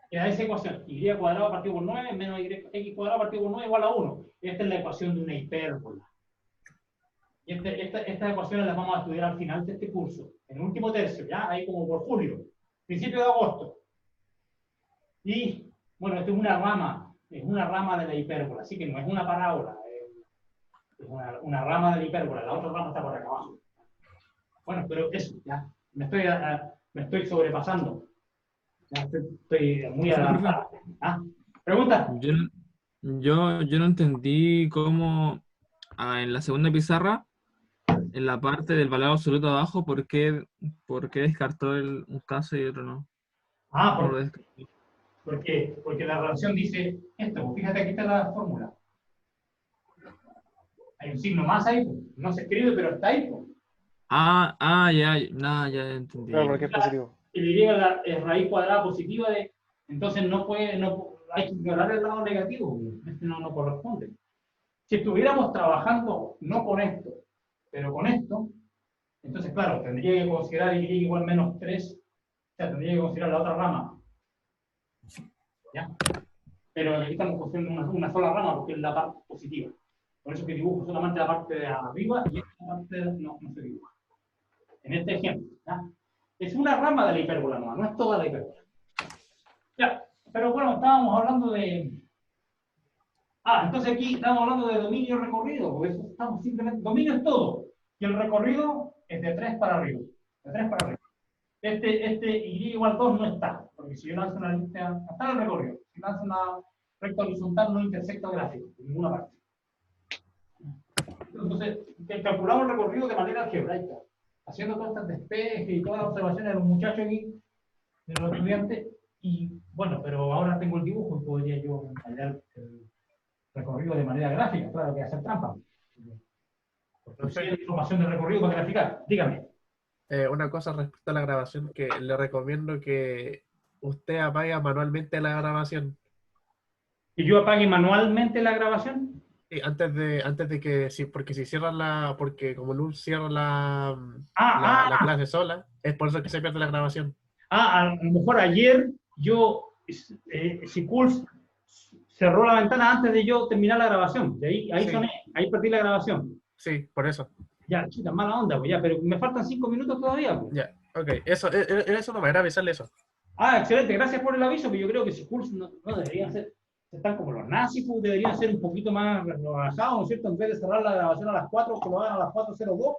queda esa ecuación. Y cuadrado partido por 9 menos x cuadrado partido por 9 igual a 1. Esta es la ecuación de una hipérbola. Y estas ecuaciones las vamos a estudiar al final de este curso, en el último tercio, ya, ahí como por julio, principio de agosto. Y, bueno, esto es una rama de la hipérbola, así que no es una parábola, es una rama de la hipérbola, la otra rama está por acá abajo. Bueno, pero eso, ya, me estoy sobrepasando. Ya estoy muy adelantado. ¿Pregunta? Yo no entendí cómo en la segunda pizarra, en la parte del valor absoluto abajo, ¿por qué descartó un caso y otro no? Porque la relación dice esto. Fíjate, aquí está la fórmula. Hay un signo más ahí, no se escribe, pero está ahí. Ya entendí. Claro, porque es positivo. El y es raíz cuadrada positiva entonces hay que ignorar el lado negativo. Este no corresponde. Si estuviéramos trabajando no con esto, pero con esto, entonces, claro, tendría que considerar y igual menos 3, o sea, tendría que considerar la otra rama. ¿Ya? Pero aquí estamos considerando una sola rama porque es la parte positiva. Por eso que dibujo solamente la parte de arriba y esta parte no se dibuja. En este ejemplo, ¿ya? Es una rama de la hipérbola, no es toda la hipérbola. Ya, pero bueno, estábamos hablando de... entonces aquí estamos hablando de dominio recorrido, porque eso estamos simplemente... Dominio es todo, y el recorrido es de 3 para arriba. De 3 para arriba. Este y igual 2 no está, porque si yo lanzo una línea... Está en el recorrido. Si lanzo una recta horizontal no intersecta gráfico, en ninguna parte. Entonces, calculamos el recorrido de manera algebraica, haciendo todas estas despejes y todas las observaciones de los muchachos aquí, de los estudiantes, y bueno, pero ahora tengo el dibujo y podría yo hallar recorrido de manera gráfica, claro que hacer trampa. Porque si hay información de recorrido para graficar, dígame. Una cosa respecto a la grabación, que le recomiendo que usted apague manualmente la grabación. ¿Y yo apague manualmente la grabación? Sí, antes de que, sí, porque si cierran porque como Luz cierra la clase sola, es por eso que se pierde la grabación. A lo mejor ayer si Pulse cerró la ventana antes de yo terminar la grabación. De ahí Sí. soné, ahí perdí la grabación. Sí, por eso. Ya, chita, mala onda, pues ya, pero me faltan 5 minutos todavía. Pues. Ya, ok. Eso no era avisarle eso. Excelente, gracias por el aviso, pero yo creo que si Pulse no deberían ser, están como los nazis, pues deberían ser un poquito más relajados, ¿no es cierto? En vez de cerrar la grabación a las 4, que lo hagan a las 4:02.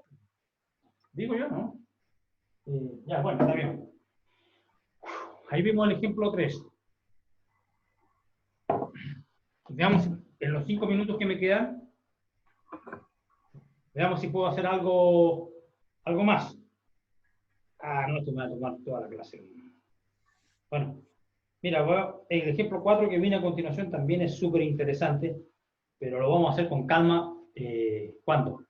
Digo yo, ¿no? Ya, bueno, está bien. Ahí vimos el ejemplo 3. Veamos en los 5 minutos que me quedan. Veamos si puedo hacer algo más. No, esto me va a tomar toda la clase. Bueno, mira, el ejemplo 4 que viene a continuación también es súper interesante, pero lo vamos a hacer con calma. ¿Cuándo?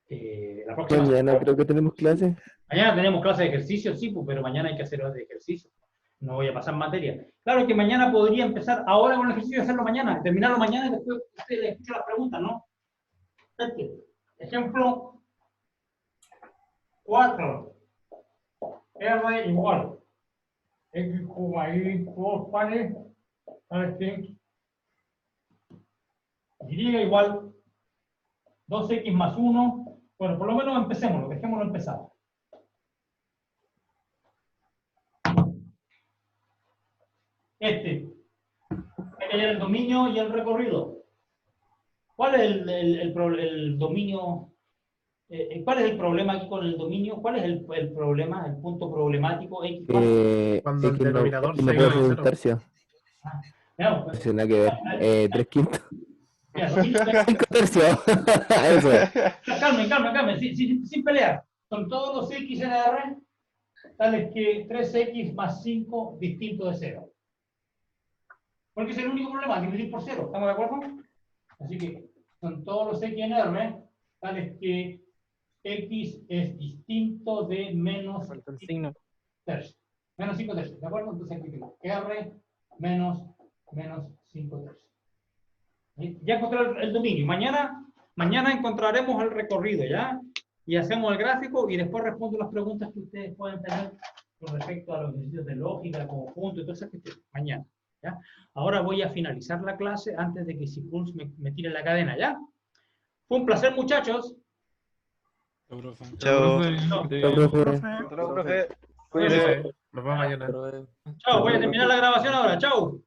La próxima Mañana semana. creo que tenemos clase. Mañana tenemos clase de ejercicio, sí, pues, pero mañana hay que hacer horas de ejercicio. No voy a pasar materia. Claro que mañana podría empezar ahora con el ejercicio y hacerlo mañana, terminarlo mañana y después usted le escucha las preguntas, ¿no? Ejemplo 4. R igual. X, Y, 2 pares. ¿Sabes qué? Y igual 2x más 1. Bueno, por lo menos empecémoslo, dejémoslo empezado. Hay que hallar el dominio y el recorrido. ¿Cuál es el dominio? ¿Cuál es el problema aquí con el dominio? ¿Cuál es el problema, el punto problemático? X, Cuando el X denominador no se puede iguala a ser un cero. tercio. No, pues, No tiene nada que ver. 3/5. mira, dominio- 5 tercios. Eso es. Calmen, sin pelear. Son todos los X en R, tales que 3X más 5 distinto de 0. Porque es el único problema, dividir por 0. ¿Estamos de acuerdo? Así que son todos los X en R, tales que X es distinto de menos Falta el signo. tercios. Menos 5 tercios, ¿de acuerdo? Entonces aquí tengo R menos 5 tercios. Ya encontré el dominio. Mañana encontraremos el recorrido, ¿ya? Y hacemos el gráfico y después respondo las preguntas que ustedes pueden tener con respecto a los ejercicios de lógica, conjunto y todas esas cuestiones. Mañana, ¿ya? Ahora voy a finalizar la clase antes de que Sipuls me tire la cadena, ¿ya? Fue un placer, muchachos. Chao. Profe. Hasta luego, profe. Cuídense. Nos vemos mañana. Chao, voy a terminar la grabación ahora. Chao.